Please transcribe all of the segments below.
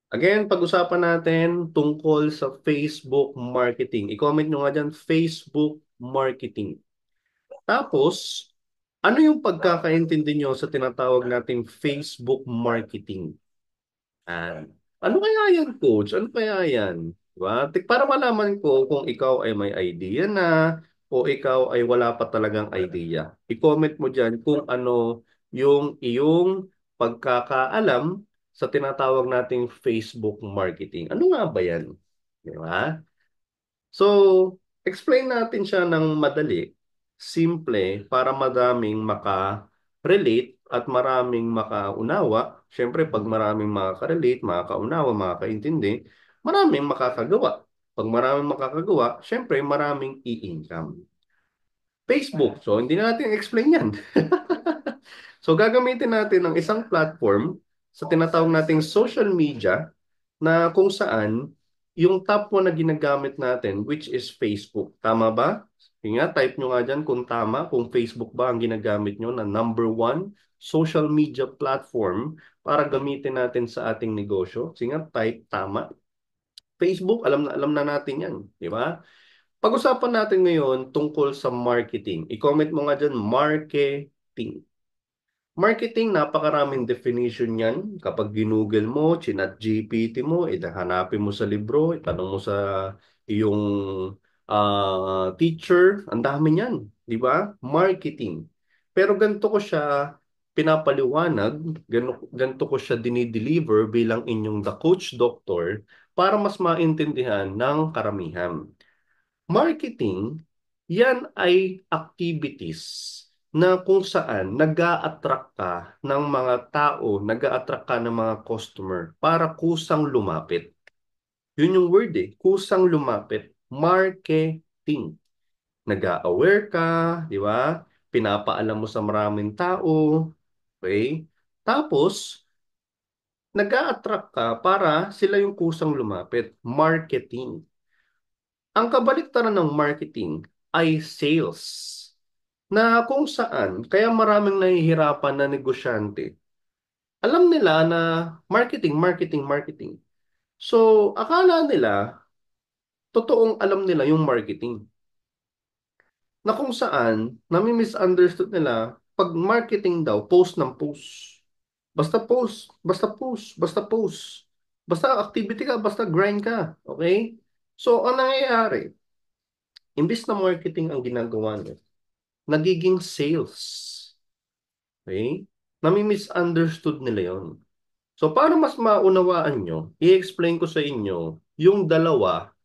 Again, pag-usapan natin tungkol sa Facebook marketing. I-comment nyo nga dyan, Facebook marketing. Tapos, ano yung pagkakaintindi nyo sa tinatawag nating Facebook marketing? Ano kaya yan, coach? Ano kaya yan? Diba? Para malaman ko kung ikaw ay may idea na o ikaw ay wala pa talagang idea. I-comment mo dyan kung ano yung iyong pagkakaalam sa tinatawag nating Facebook marketing. Ano nga ba yan? Diba? So, explain natin siya ng madali, simple, para madaming maka-relate at maraming makaunawa. Siyempre, pag maraming makaka-relate, makakaunawa, makakaintindi, maraming makakagawa. Pag maraming makakagawa, siyempre, maraming i-income. Facebook. So, hindi na natin explain yan. So, gagamitin natin ng isang platform sa tinatawag nating social media na kung saan yung top 1 na ginagamit natin, which is Facebook. Tama ba? Sige nga, type nyo nga dyan kung tama, kung Facebook ba ang ginagamit nyo na number 1 social media platform para gamitin natin sa ating negosyo. Sige nga, type tama. Facebook, alam na natin yan. Di ba? Pag-usapan natin ngayon tungkol sa marketing. I-comment mo nga dyan, marketing. Marketing, napakaraming definition yan. Kapag ginugol mo, chinat GPT mo, hanapin mo sa libro, itanong mo sa iyong teacher, ang dami niyan, di ba? Marketing. Pero ganito ko siya pinapaliwanag, ganito ko siya dinideliver bilang inyong the coach doctor para mas maintindihan ng karamihan. Marketing, yan ay activities na kung saan nag-a-attract ka ng mga tao, nag-a-attract ka ng mga customer para kusang lumapit. Yun yung word kusang lumapit. Marketing. Nag-a-aware ka, di ba? Pinapaalam mo sa maraming tao. Okay? Tapos, nag-a-attract ka para sila yung kusang lumapit. Marketing. Ang kabaliktaran ng marketing ay sales. Na kung saan, kaya maraming nahihirapan na negosyante. Alam nila na marketing, marketing, marketing. So, akala nila, totoong alam nila yung marketing. Na kung saan, nami-misunderstood nila, pag marketing daw, post ng post. Basta post, basta post, basta post. Basta activity ka, basta grind ka. Okay? So, ang nangyayari, imbis na marketing ang ginagawa nila, nagiging sales. Okay? Nami-misunderstood nila yon. So, para mas maunawaan nyo, i-explain ko sa inyo yung dalawa.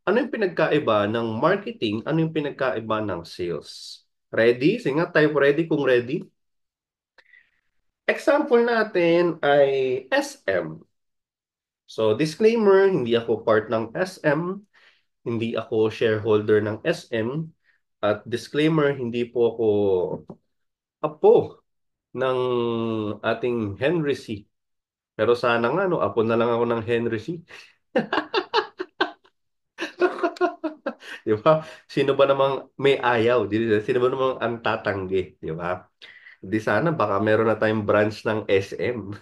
Ano yung pinagkaiba ng marketing? Ano yung pinagkaiba ng sales? Ready? Sige nga, type ready kung ready. Example natin ay SM. So, disclaimer, hindi ako part ng SM. Hindi ako shareholder ng SM. At disclaimer, hindi po ako apo ng ating Henry C. Pero sana nga, no, apo na lang ako ng Henry C. Di ba? Sino ba namang may ayaw? Sino ba namang ang tatanggi? Di ba? Di sana, baka meron na tayong branch ng SM.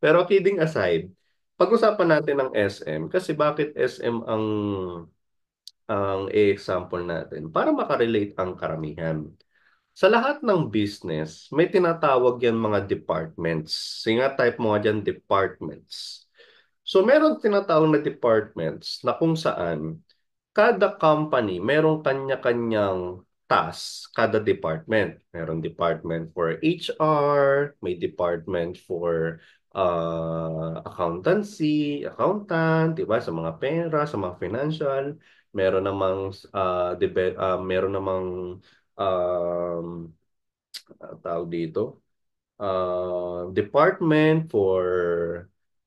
Pero kidding aside, pag-usapan natin ng SM kasi bakit SM ang example natin para makarelate ang karamihan. Sa lahat ng business, may tinatawag yan mga departments. Singa type mo nga dyan, departments. So, meron tinatawag na departments na kung saan kada company merong kanya-kanyang task, kada department. Merong department for HR, may department for accountancy, accountant, 'di ba, sa mga pera, sa mga financial. Meron namang meron namang um, tawag dito department for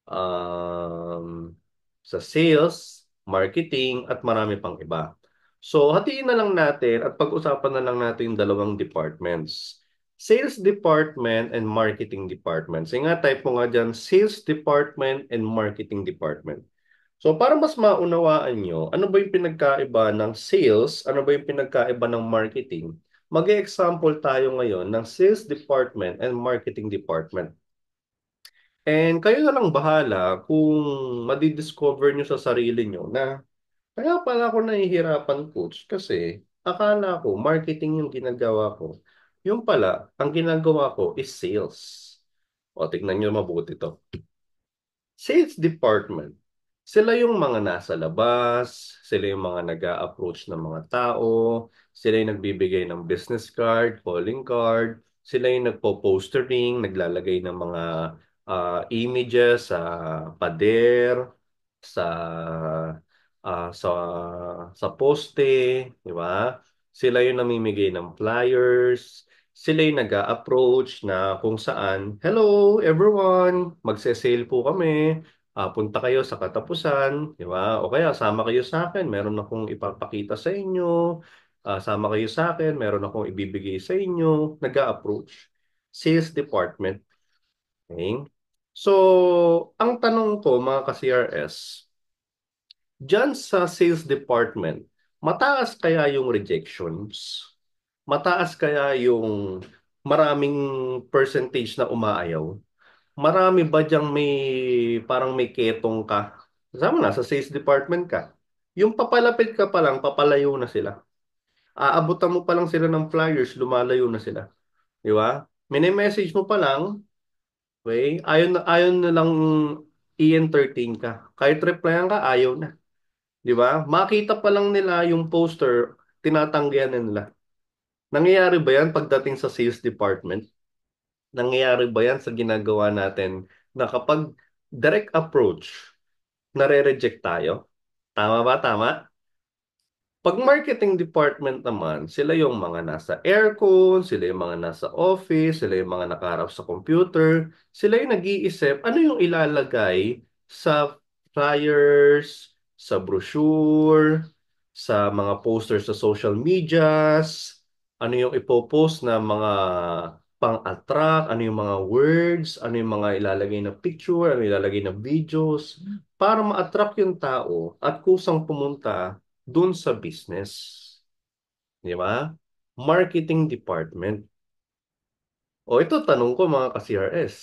um, sa sales, marketing, at marami pang iba. So, hatiin na lang natin at pag-usapan na lang natin yung dalawang departments. Sales department and marketing department. Sige nga, type mo nga dyan, sales department and marketing department. So, para mas maunawaan nyo, ano ba yung pinagkaiba ng sales, ano ba yung pinagkaiba ng marketing, mag-example tayo ngayon ng sales department and marketing department. And kayo na lang bahala kung madidiscover nyo sa sarili nyo na kaya pala ako nahihirapan coach kasi akala ko marketing yung ginagawa ko. Yung pala, ang ginagawa ko is sales. O, tignan nyo mabuti to. Sales department. Sila yung mga nasa labas, sila yung mga nag-a-approach ng mga tao, sila yung nagbibigay ng business card, calling card, sila yung nagpo-postering, naglalagay ng mga images sa pader, sa sa poste, di ba? Sila yung namimigay ng flyers, sila yung nag-a-approach na kung saan, hello everyone, magse-sale po kami. Punta kayo sa katapusan, di ba? O kaya sama kayo sa akin, meron akong ipapakita sa inyo. Sama kayo sa akin, meron akong ibibigay sa inyo. Nag-a-approach. Sales department. Okay? So, ang tanong ko mga ka-CRS, diyan sa sales department, mataas kaya yung rejections? Mataas kaya yung maraming percentage na umaayaw? Marami ba diyang may parang may ketong ka? Kasama na sa sales department ka. Yung papalapit ka pa lang, papalayo na sila. Aabutan mo pa lang sila ng flyers, lumalayo na sila. Di ba? Mini-message mo pa lang, okay, ayon na lang i-entertain ka. Kahit replyan ka, ayaw na. Di ba? Makita pa lang nila yung poster, tinatanggihan na nila. Nangyayari ba yan pagdating sa sales department? Nangyayari ba yan sa ginagawa natin na kapag direct approach, nare-reject tayo? Tama ba? Tama? Pag marketing department naman, sila yung mga nasa aircon, sila yung mga nasa office, sila yung mga nakaharap sa computer, sila yung nag-iisip ano yung ilalagay sa flyers, sa brochure, sa mga posters sa social medias, ano yung ipopost na mga pang-attract, ano yung mga words, ano yung mga ilalagay na picture, ano yung ilalagay na videos, para ma-attract yung tao at kusang pumunta dun sa business. Di ba? Marketing department. O ito, tanong ko mga ka-CRS.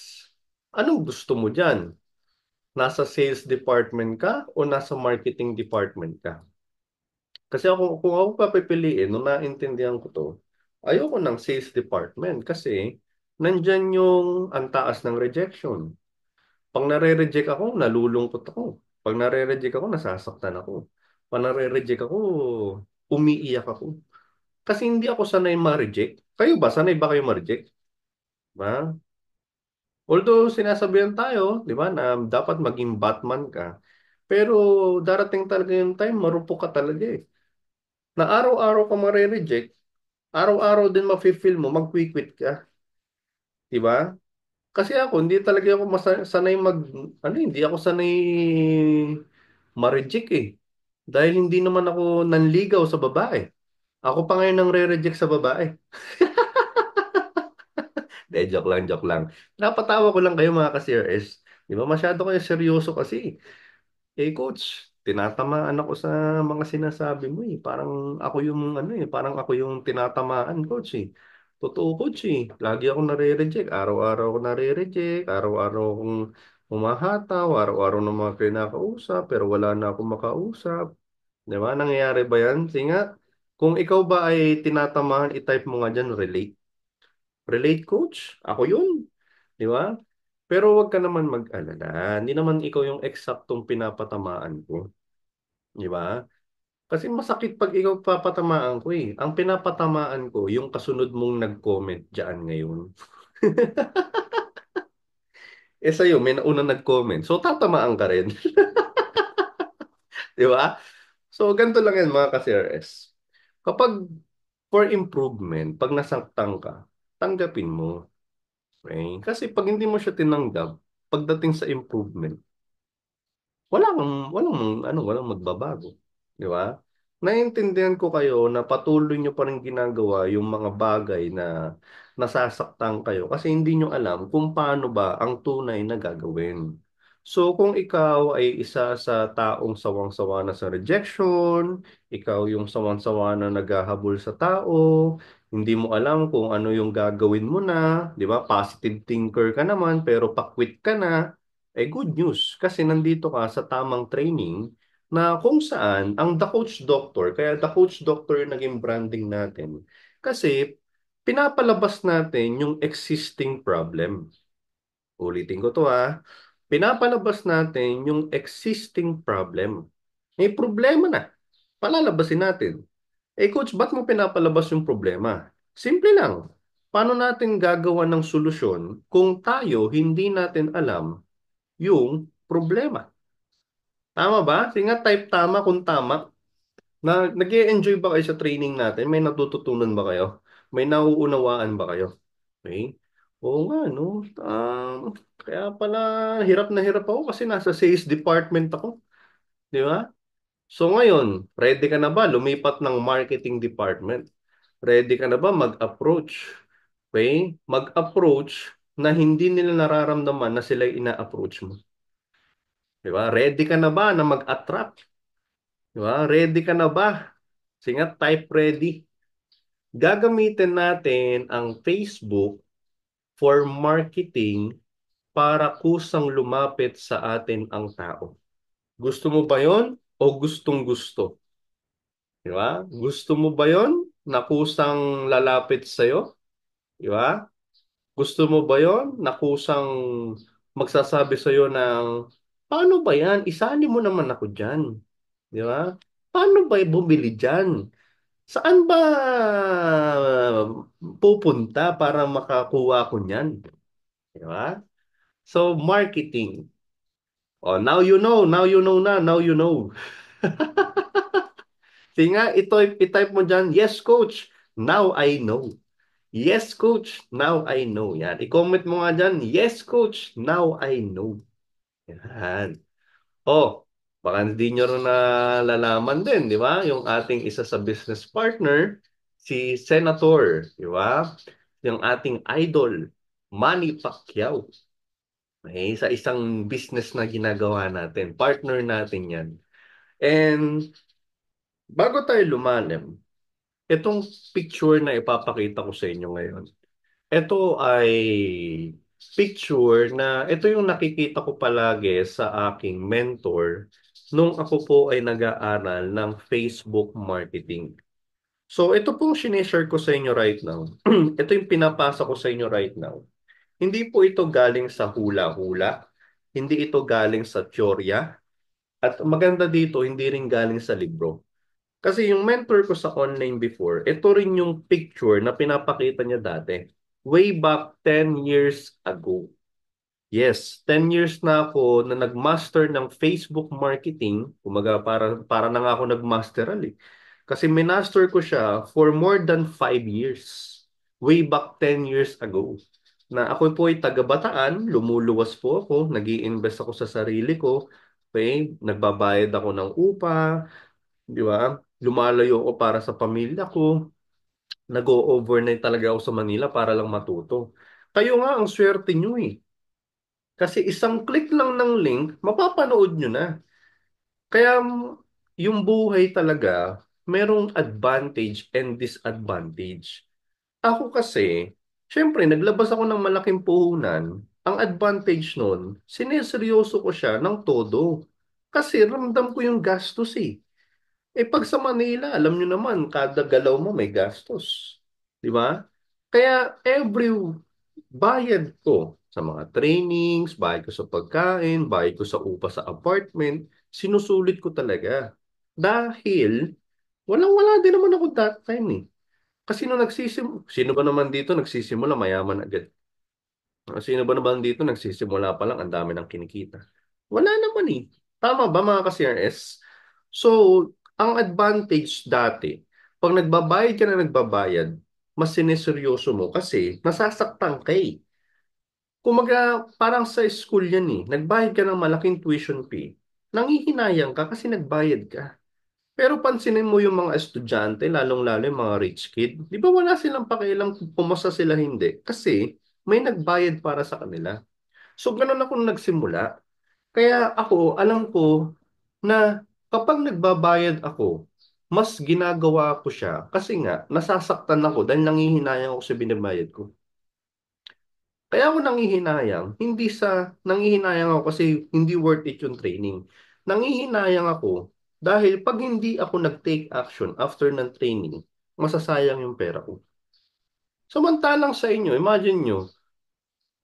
Anong gusto mo dyan? Nasa sales department ka o nasa marketing department ka? Kasi ako, kung ako papipiliin, nung naintindihan ko to, ayoko ng sales department kasi nandyan yung ang taas ng rejection. Pag nare-reject ako, nalulungkot ako. Pag nare-reject ako, nasasaktan ako. Pag nare-reject ako, umiiyak ako. Kasi hindi ako sanay ma-reject. Kayo ba? Sanay ba kayo ma-reject? Ba? Although sinasabihan tayo, di ba, na dapat maging Batman ka. Pero darating talaga yung time, marupok ka talaga eh. Na araw-araw ka mare-reject, araw-araw din mafe-feel mo, mag-quit ka. Di ba? Kasi ako, hindi talaga ako sanay hindi ako sanay ma-reject eh. Dahil hindi naman ako nanligaw sa babae. Ako pa ngayon nang re-reject sa babae. De, joke lang, joke lang. Napatawa ko lang kayo mga ka-CRS. Di ba masyado kayo seryoso kasi. Eh coach, tinatamaan ako sa mga sinasabi mo eh. Parang ako yung parang ako yung tinatamaan coach eh. Totoo coach eh. Lagi ako nare-reject. Araw-araw ako nare-reject. Araw-araw akong humahataw. Araw-araw na mga kinakausap. Pero wala na akong makausap. Di ba? Nangyayari ba yan? Sige nga. Kung ikaw ba ay tinatamaan, i-type mo nga dyan, relate. Relate coach? Ako yun. Di ba? Pero wag ka naman mag-alala. Hindi naman ikaw yung eksaktong pinapatamaan ko. Di ba? Kasi masakit pag ikaw papatamaan ko eh. Ang pinapatamaan ko, yung kasunod mong nag-comment dyan ngayon. Eh sa'yo, may nauna nag-comment. So, tatamaan ka rin. Di ba? So, ganito lang yan mga ka-CRS. Kapag for improvement, pag nasaktan ka, tanggapin mo. Okay? Kasi pag hindi mo siya tinanggap, pagdating sa improvement, walang magbabago. Di ba? Naiintindihan ko kayo na patuloy nyo pa rin ginagawa yung mga bagay na nasasaktan kayo kasi hindi nyo alam kung paano ba ang tunay na gagawin. So kung ikaw ay isa sa taong sawang-sawa na sa rejection, ikaw yung sawang-sawa na naghahabol sa tao, Hindi mo alam kung ano yung gagawin mo na, di ba? Positive thinker ka naman, pero pakwit ka na. Eh, good news. Kasi nandito ka sa tamang training na kung saan ang The Coach Doctor, kaya The Coach Doctor yung naging branding natin. Kasi pinapalabas natin yung existing problem. Ulitin ko to ha. Pinapalabas natin yung existing problem. May problema na. Palalabasin natin. Eh coach, ba't mo pinapalabas yung problema? Simple lang. Paano natin gagawa ng solusyon kung tayo hindi natin alam yung problema? Tama ba? Sige nga, type tama kung tama. Nag-e-enjoy ba kayo sa training natin? May natututunan ba kayo? May nauunawaan ba kayo? Okay? Oo nga, no? Kaya pala, hirap na hirap ako kasi nasa sales department ako. Di ba? So ngayon, ready ka na ba lumipat ng marketing department? Ready ka na ba mag-approach? Okay? Mag-approach na hindi nila nararamdaman na sila ina-approach mo. Di ba? Ready ka na ba na mag-attract? Di ba? Ready ka na ba? Sige, type ready. Gagamitin natin ang Facebook for marketing para kusang lumapit sa atin ang tao. Gusto mo ba yon o gustong gusto? Di ba? Gusto mo ba yon na kusang lalapit sa'yo? Di ba? Gusto mo ba yon na kusang magsasabi sa'yo ng, paano ba yan? Isali mo naman ako dyan. Di ba? Paano ba bumili dyan? Saan ba pupunta para makakuha ko niyan? Di ba? So, marketing. Oh, now you know. Now you know na. Now you know. Sige nga, i-type mo dyan, yes, coach. Now I know. Yes, coach. Now I know. Yan. I-comment mo nga dyan. Yes, coach. Now I know. Yan. Oh, baka hindi nyo rin nalalaman din, di ba? Yung ating isa sa business partner, si Senator, di ba? Yung ating idol, Manny Pacquiao. Okay, sa isang business na ginagawa natin. Partner natin yan. And bago tayo lumalim, itong picture na ipapakita ko sa inyo ngayon, ito ay picture na ito yung nakikita ko palagi sa aking mentor nung ako po ay nag-aaral ng Facebook marketing. So ito pong sineshare ko sa inyo right now. Ito yung pinapasa ko sa inyo right now. Hindi po ito galing sa hula-hula. Hindi ito galing sa teorya. At maganda dito, hindi rin galing sa libro. Kasi yung mentor ko sa online before, ito rin yung picture na pinapakita niya dati. Way back 10 years ago. Yes, 10 years na ako na nagmaster ng Facebook marketing. Kumaga para na nga ako nagmasteral eh. Kasi minaster ko siya for more than 5 years. Way back 10 years ago. Na ako po ay taga-Bataan, lumuluwas po ako, nag-i-invest ako sa sarili ko. Okay, nagbabayad ako ng upa, di ba? Lumalayo ako para sa pamilya ko. Nag-o-overnight talaga ako sa Manila para lang matuto. Kayo nga, ang swerte nyo eh. Kasi isang click lang ng link, mapapanood nyo na. Kaya yung buhay talaga, merong advantage and disadvantage. Ako kasi, syempre, naglabas ako ng malaking puhunan. Ang advantage nun, sineseryoso ko siya ng todo. Kasi ramdam ko yung gastos eh. Eh pag sa Manila, alam nyo naman, kada galaw mo may gastos. Di ba? Kaya every bayad ko sa mga trainings, bayad ko sa pagkain, bayad ko sa upa sa apartment, sinusulit ko talaga. Dahil walang-wala din naman ako that time eh. Kasi nung sino ba naman dito nagsisimula mayaman agad? Sino ba naman dito nagsisimula pa lang ang dami ng kinikita? Wala naman eh. Tama ba mga ka-CRS? So, ang advantage dati, pag nagbabayad ka na nagbabayad, mas sineseryoso mo kasi nasasaktan ka eh. Kumaga, parang sa school yan eh. Nagbayad ka ng malaking tuition fee. Nanghihinayang ka kasi nagbayad ka. Pero pansinin mo yung mga estudyante, lalong-lalo yung mga rich kid, di ba wala silang pakialam kung pumasa sila hindi? Kasi may nagbayad para sa kanila. So, ganun ako nung nagsimula. Kaya ako, alam ko na kapag nagbabayad ako, mas ginagawa ko siya kasi nga nasasaktan ako dahil nangihinayang ako sa binabayad ko. Kaya ako nangihinayang, hindi sa nangihinayang ako kasi hindi worth it yung training. Nangihinayang ako dahil pag hindi ako nag-take action after ng training, masasayang yung pera ko. Samantalang sa inyo, imagine nyo,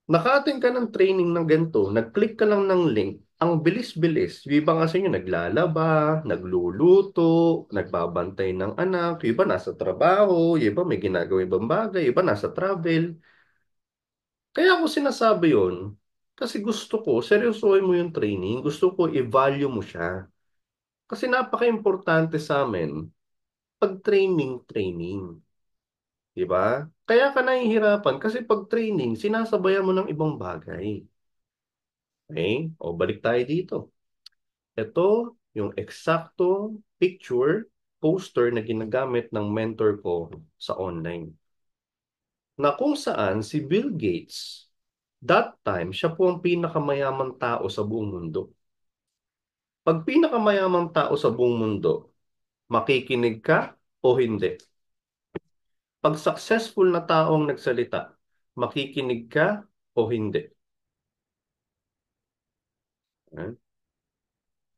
naka-attend ka ng training ng ganito, nag-click ka lang ng link, ang bilis-bilis. Yung iba nga sa inyo, naglalaba, nagluluto, nagbabantay ng anak, yung iba nasa trabaho, yung iba may ginagawa ibang bagay, yung iba nasa travel. Kaya ako sinasabi yon kasi gusto ko, seryosohin mo yung training, gusto ko i-value mo siya. Kasi napaka-importante sa amin, pag training, training. Di ba? Kaya ka nahihirapan kasi pag training, sinasabayan mo ng ibang bagay. Okay? O balik tayo dito. Ito yung eksaktong picture, poster na ginagamit ng mentor ko sa online. Na kung saan si Bill Gates, that time, siya po ang pinakamayamang tao sa buong mundo. Pag pinakamayamang tao sa buong mundo, makikinig ka o hindi? Pag successful na tao ang nagsalita, makikinig ka o hindi? Eh?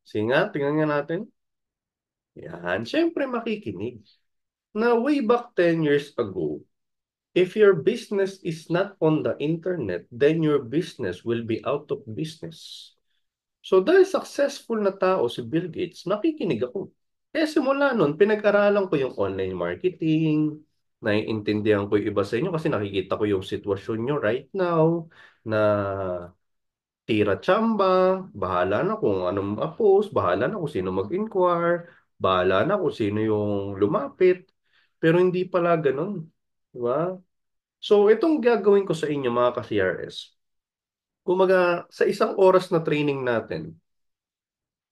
Sige nga, tingnan nga natin. Yan, syempre makikinig. Na way back 10 years ago, if your business is not on the internet, then your business will be out of business. So dahil successful na tao si Bill Gates, nakikinig ako. Kaya simula nun, pinag-aralan ko yung online marketing, naiintindihan ko yung iba sa inyo kasi nakikita ko yung sitwasyon nyo right now na tira tsamba, bahala na kung anong post, bahala na kung sino mag-inquire, bahala na kung sino yung lumapit. Pero hindi pala ganun. Di ba? So itong gagawin ko sa inyo mga ka-CRS, kumaga sa isang oras na training natin,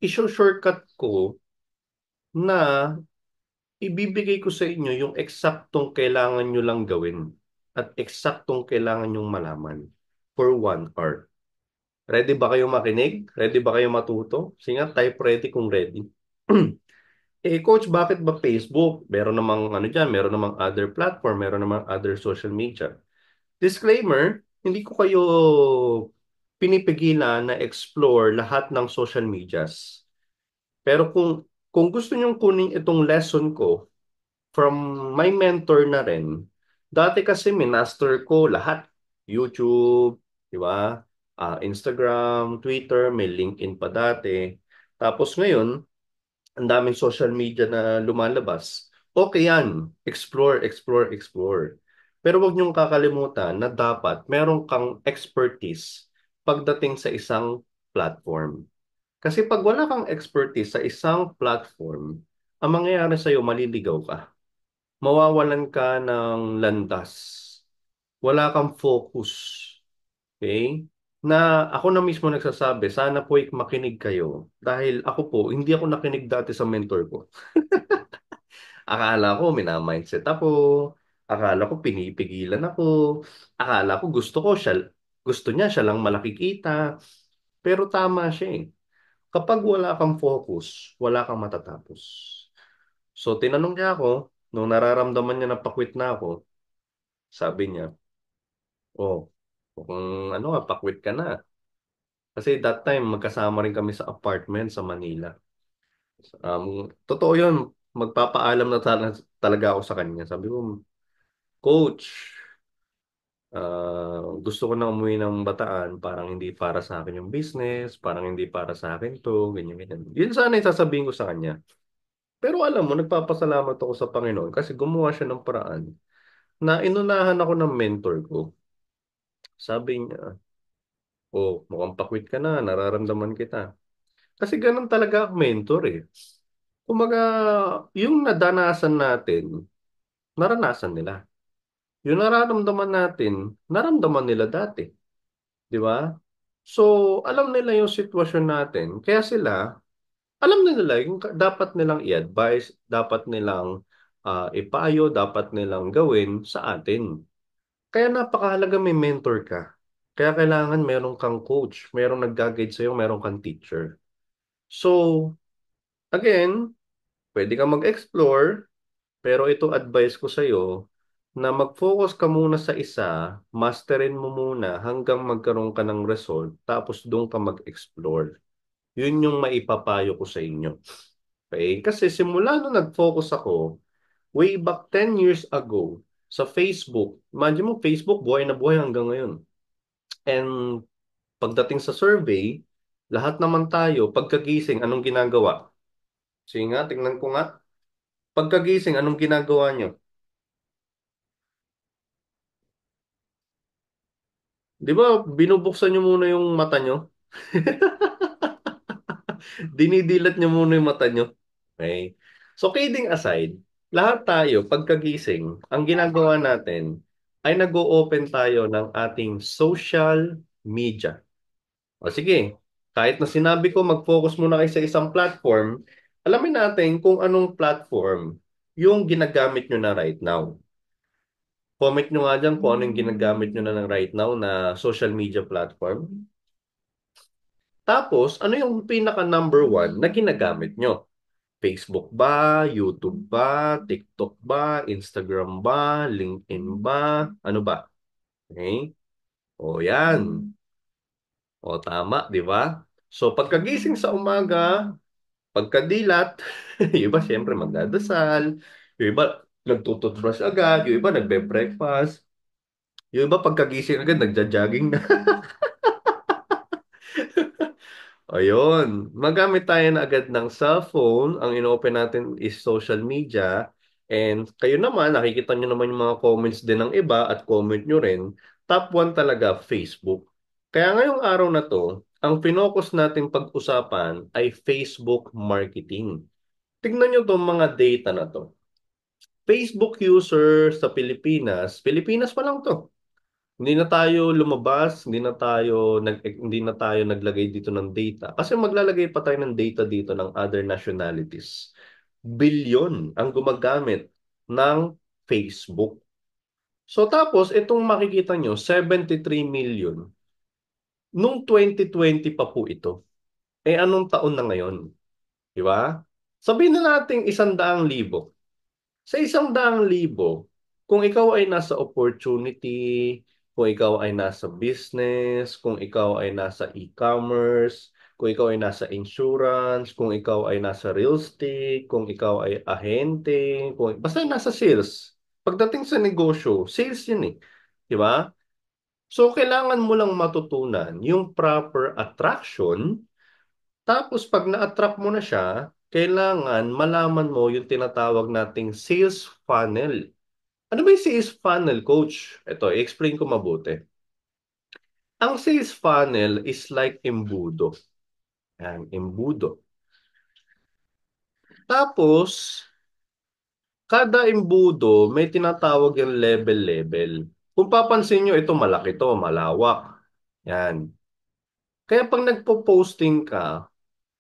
iso-shortcut ko na ibibigay ko sa inyo yung eksaktong kailangan nyo lang gawin at eksaktong kailangan nyong malaman for 1 hour. Ready ba kayo makinig? Ready ba kayo matuto? Sige nga, type ready kung ready. Coach, bakit ba Facebook? Meron namang ano dyan, meron namang other platform, meron namang other social media. Disclaimer, hindi ko kayo pinipigilan na explore lahat ng social medias. Pero kung gusto nyong kunin itong lesson ko from my mentor na rin, dati kasi minaster ko lahat. YouTube, di ba? Instagram, Twitter, may LinkedIn pa dati. Tapos ngayon, ang daming social media na lumalabas. Okay yan. Explore, explore, explore. Pero huwag niyong kakalimutan na dapat meron kang expertise pagdating sa isang platform. Kasi pag wala kang expertise sa isang platform, ang mangyayari sa'yo, maliligaw ka. Mawawalan ka ng landas. Wala kang focus. Okay? Na ako na mismo nagsasabi, sana po makinig kayo. Dahil ako po, hindi ako nakinig dati sa mentor ko. Akala ko minamindset ako. Akala ko pinipigilan ako. Akala ko gusto niya siya lang malaki kita. Pero tama siya eh. Kapag wala kang focus, wala kang matatapos. So tinanong niya ako, nung nararamdaman niya na pakwit na ako, sabi niya, oh, kung ano nga, pakwit ka na. Kasi that time, magkasama rin kami sa apartment sa Manila. Totoo yun, magpapaalam na talaga ako sa kanya. Sabi ko, Coach, gusto ko na umuwi ng Bataan, parang hindi para sa akin yung business, parang hindi para sa akin to, ganyan, ganyan. Yun sana yung sasabihin ko sa kanya. Pero alam mo, nagpapasalamat ako sa Panginoon kasi gumawa siya ng paraan na inunahan ako ng mentor ko. Sabi niya, oh, mukhang pakwit ka na, nararamdaman kita. Kasi ganun talaga ang mentor eh. Kumaga, yung nadanasan natin, naranasan nila. Yung nararamdaman natin, naramdaman nila dati. Di ba? So, alam nila yung sitwasyon natin. Kaya sila, alam na nila yung dapat nilang i-advise, dapat nilang ipayo, dapat nilang gawin sa atin. Kaya napakahalaga may mentor ka. Kaya kailangan meron kang coach, merong nag-guide sa'yo, meron kang teacher. So, again, Pwede ka mag-explore, pero ito advice ko sa'yo na mag-focus ka muna sa isa, masterin mo muna hanggang magkaroon ka ng result, tapos doon ka mag-explore. Yun yung maipapayo ko sa inyo. Okay? Kasi simula nung nag-focus ako, way back 10 years ago, sa Facebook, imagine mo, Facebook, buhay na buhay hanggang ngayon. And pagdating sa survey, lahat naman tayo, pagkagising, anong ginagawa? Sige nga, tingnan ko nga. Pagkagising, anong ginagawa nyo? Di ba, binubuksan nyo muna yung mata nyo? Dinidilat nyo muna yung mata nyo. Okay? So, kidding aside, lahat tayo, pagkagising, ang ginagawa natin ay nag-o-open tayo ng ating social media. O sige, kahit na sinabi ko mag-focus muna kayo sa isang platform, alamin natin kung anong platform yung ginagamit nyo na right now. Comment nyo nga dyan kung anong ginagamit nyo na ng right now na social media platform. Tapos, ano yung pinaka number one na ginagamit nyo? Facebook ba? YouTube ba? TikTok ba? Instagram ba? LinkedIn ba? Ano ba? Okay? O yan. O tama, di ba? So pagkagising sa umaga, pagkadilat, yung iba siyempre magdadasal, yung iba nagtututbrush agad, yung iba nagbe-breakfast, yung iba pagkagising agad nagja-jogging na. Ayun, magamit tayo na agad ng cellphone. Ang ino-open natin is social media. And kayo naman, nakikita nyo naman yung mga comments din ng iba at comment nyo rin. Top 1 talaga, Facebook. Kaya ngayong araw na to, ang finokus nating pag-usapan ay Facebook marketing. Tignan nyo tong mga data na to. Facebook user sa Pilipinas, Pilipinas pa lang to. Hindi na tayo lumabas, hindi na tayo naglagay dito ng data. Kasi maglalagay pa tayo ng data dito ng other nationalities. Bilyon ang gumagamit ng Facebook. So tapos itong makikita nyo, 73 million. Nung 2020 pa po ito. Eh anong taon na ngayon? Di ba? Sabihin na natin 100,000. Sa 100,000, kung ikaw ay nasa opportunity, kung ikaw ay nasa business, kung ikaw ay nasa e-commerce, kung ikaw ay nasa insurance, kung ikaw ay nasa real estate, kung ikaw ay ahente, basta nasa sales. Pagdating sa negosyo, sales yun eh. Di ba? So, kailangan mo lang matutunan yung proper attraction. Tapos pag na-attract mo na siya, kailangan malaman mo yung tinatawag nating sales funnel. Ano ba yung sales funnel, coach? Ito, i-explain ko mabuti. Ang sales funnel is like embudo. Yan, embudo. Tapos, kada embudo may tinatawag yung level-level. Kung papansin nyo, ito malaki to, malawak. Yan. Kaya pag nagpo-posting ka,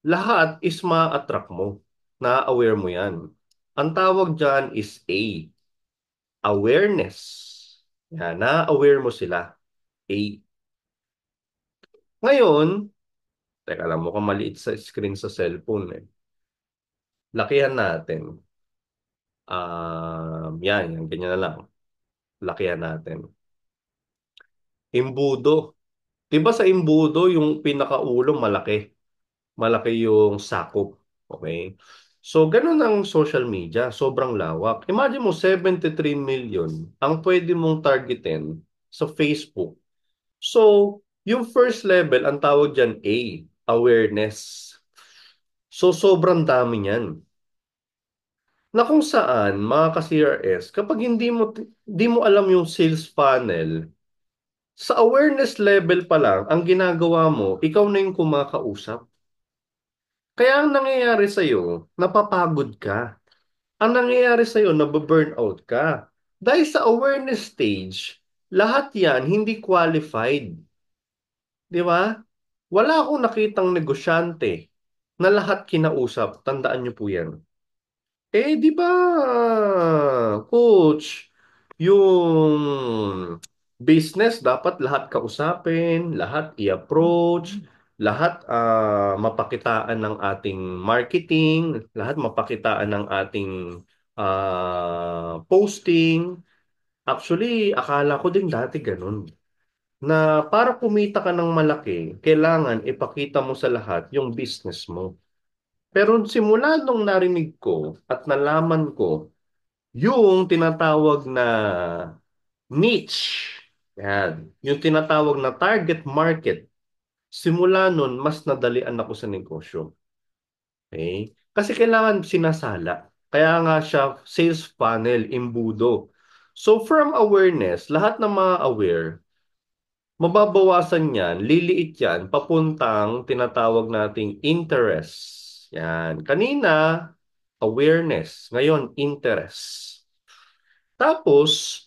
lahat is ma-attract mo. Na-aware mo yan. Ang tawag dyan is awareness. Yan, na-aware mo sila. A. Ngayon, teka lang, mukhang maliit sa screen sa cellphone eh. Lakihan natin. Yan, ganyan na lang. Lakihan natin. Imbudo. Diba sa imbudo, yung pinakaulo malaki. Malaki yung sakop. Okay? So, ganun ang social media. Sobrang lawak. Imagine mo, 73 million ang pwede mong targetin sa Facebook. So, yung first level, ang tawag dyan awareness. So, sobrang dami niyan. Na kung saan, mga ka-CRS, kapag hindi mo alam yung sales funnel, sa awareness level pa lang, ang ginagawa mo, ikaw na yung kumakausap. Kaya ang nangyayari sa'yo, napapagod ka. Ang nangyayari sa'yo, nababurnout ka. Dahil sa awareness stage, lahat yan hindi qualified. Di ba? Wala akong nakitang negosyante na lahat kinausap. Tandaan niyo po yan. Eh, di ba, coach, yung business dapat lahat kausapin, lahat i-approach. lahat mapakitaan ng ating marketing, lahat mapakitaan ng ating posting. Actually, akala ko din dati ganun. Na para kumita ka ng malaki, kailangan ipakita mo sa lahat yung business mo. Pero simula nung narinig ko at nalaman ko yung tinatawag na niche, yan, yung tinatawag na target market, simula nun, mas nadalian ako sa negosyo. Okay? Kasi kailangan sinasala. Kaya nga siya sales funnel, embudo. So from awareness, lahat ng mga aware, mababawasan yan, liliit yan, papuntang tinatawag nating interest. Yan. Kanina, awareness. Ngayon, interest. Tapos,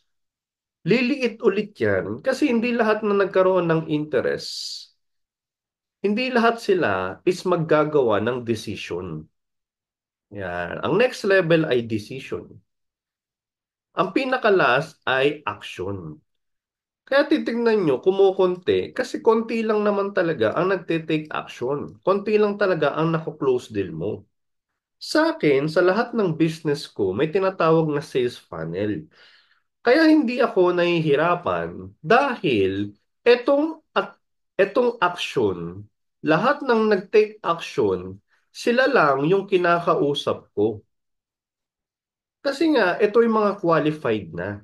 liliit ulit yan kasi hindi lahat na nagkaroon ng interest, hindi lahat sila is maggagawa ng decision. Yan. Ang next level ay decision. Ang pinaka-last ay action. Kaya titignan nyo, kumukonti, kasi konti lang naman talaga ang nagte-take action. Konti lang talaga ang nako-close deal mo. Sa akin, sa lahat ng business ko, may tinatawag na sales funnel. Kaya hindi ako nahihirapan dahil etong, etong action, lahat ng nag-take action, sila lang yung kinakausap ko. Kasi nga, ito yung mga qualified na.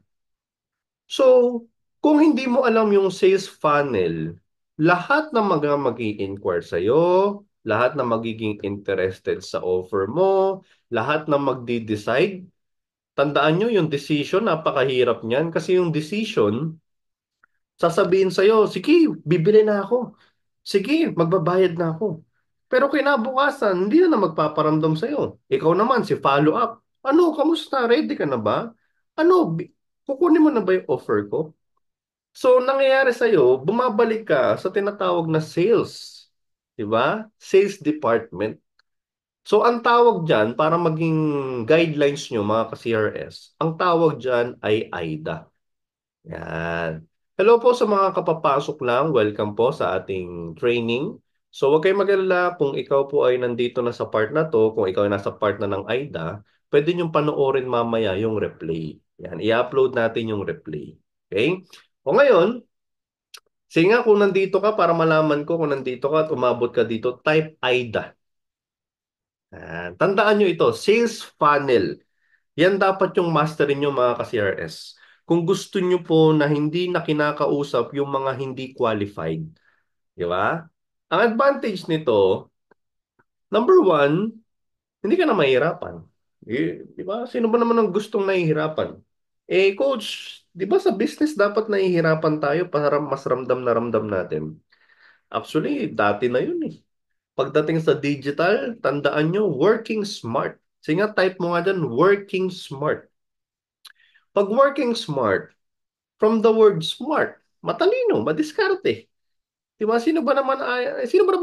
So, kung hindi mo alam yung sales funnel, lahat na mag-i-inquire sa'yo, lahat na magiging interested sa offer mo, lahat na magdi-decide, tandaan nyo yung decision, napakahirap niyan kasi yung decision, sasabihin sa'yo, sige, bibili na ako. Sige, magbabayad na ako. Pero kinabukasan, hindi na magpaparamdam sa'yo. Ikaw naman, si follow-up. Ano, kamusta? Ready ka na ba? Ano, kukunin mo na ba yung offer ko? So, nangyayari sa'yo, bumabalik ka sa tinatawag na sales. Di ba? Sales department. So, ang tawag dyan, para maging guidelines nyo, mga ka-CRS, ang tawag dyan ay AIDA. Yan. Hello po sa mga kapapasok lang. Welcome po sa ating training. So, huwag kayong mag-alala kung ikaw po ay nandito na sa part na to, kung ikaw ay nasa part na ng AIDA, pwede niyong panoorin mamaya yung replay. Yan, i-upload natin yung replay. Okay? O ngayon, sige nga kung nandito ka para malaman ko kung nandito ka at umabot ka dito, type AIDA. Tandaan nyo ito, sales funnel. Yan dapat yung masterin nyo mga ka-CRS. Kung gusto nyo po na hindi na kinakausap yung mga hindi qualified. Di ba? Ang advantage nito, number one, hindi ka na mahirapan. Di ba? Sino ba naman ang gustong nahihirapan? Eh, coach, di ba sa business dapat nahihirapan tayo para mas ramdam na ramdam natin? Actually, dati na yun eh. Pagdating sa digital, tandaan nyo, working smart. Sige nga, type mo nga dyan, working smart. Pag working smart, from the word smart, matalino, madiskarte. Di ba? Sino ba naman